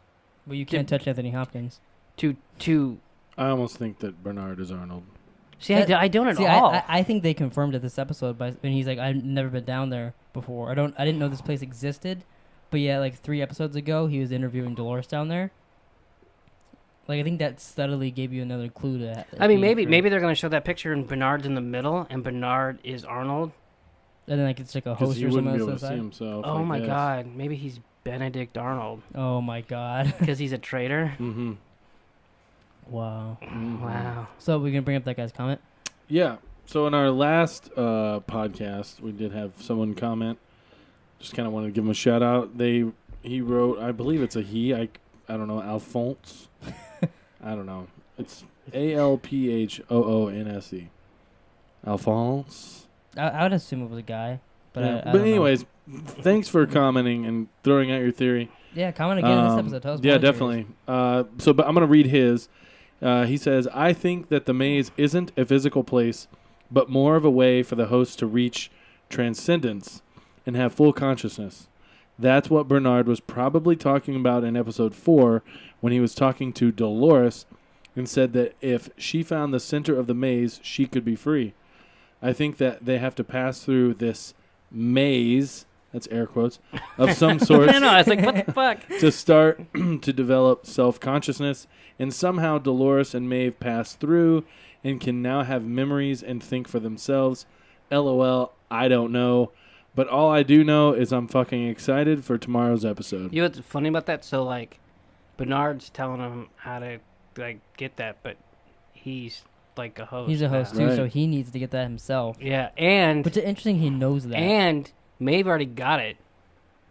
Well, you can't touch Anthony Hopkins. To I almost think that Bernard is Arnold. see, I don't at all. I think they confirmed it this episode, and he's like, I've never been down there before. I didn't know this place existed, but yeah, like 3 episodes ago, he was interviewing Dolores down there. Like, I think that subtly gave you another clue to. I mean, maybe they're gonna show that picture and Bernard's in the middle, and Bernard is Arnold. And then like it's like a Because host he or wouldn't something be able else to see himself. Oh I my guess. God, maybe he's Benedict Arnold Oh my god! because he's a traitor. Mm-hmm. Wow. Wow. So we're gonna bring up that guy's comment. Yeah. So in our last podcast, we did have someone comment. Just kind of wanted to give him a shout out. He wrote, I believe it's a he. I don't know, Alphonse. I don't know. It's Alphonse. Alphonse. I would assume it was a guy, but Yeah. I don't anyways, thanks for commenting and throwing out your theory. know. Yeah, comment again in this episode. Tell us Yeah, more theories. definitely. But I'm going to read his. He says, I think that the maze isn't a physical place, but more of a way for the host to reach transcendence and have full consciousness. That's what Bernard was probably talking about in episode 4 when he was talking to Dolores and said that if she found the center of the maze, she could be free. I think that they have to pass through this maze, that's air quotes, of some sort. I know. I was like, what the fuck? To start to develop self-consciousness, and somehow Dolores and Maeve pass through and can now have memories and think for themselves. LOL, I don't know. But all I do know is I'm fucking excited for tomorrow's episode. You know what's funny about that? So, like, Bernard's telling him how to, like, get that, but he's, like, a host. He's a host now. too, Right. so he needs to get that himself. Yeah, and But it's interesting he knows that. and Maeve already got it.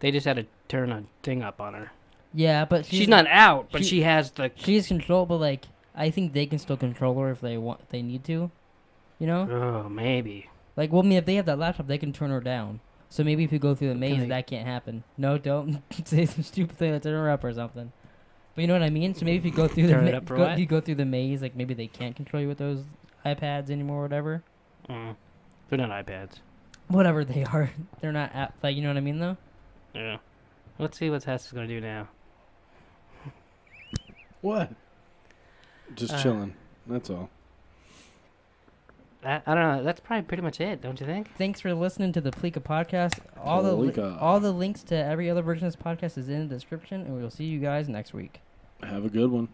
They just had to turn a thing up on her. Yeah, but She's not out, but she- she has the... She's control, but like I think they can still control her if they want. They need to, you know. Oh, maybe. Like, well, I mean, if they have that laptop, they can turn her down. So maybe if you go through the maze, they- that can't happen. No, don't say some stupid thing to turn her up or something. But you know what I mean. So maybe if you go through Turn it up for what? if you go through the maze, like maybe they can't control you with those iPads anymore, or whatever. They're not iPads. Whatever they are, they're not like, you know what I mean though. Yeah. Let's see what Tess is going to do now. What? Just chilling. That's all. I don't know. That's probably pretty much it, don't you think? Thanks for listening to the Pleeka Podcast. Pleeka. All the links to every other version of this podcast is in the description, and we'll see you guys next week. Have a good one.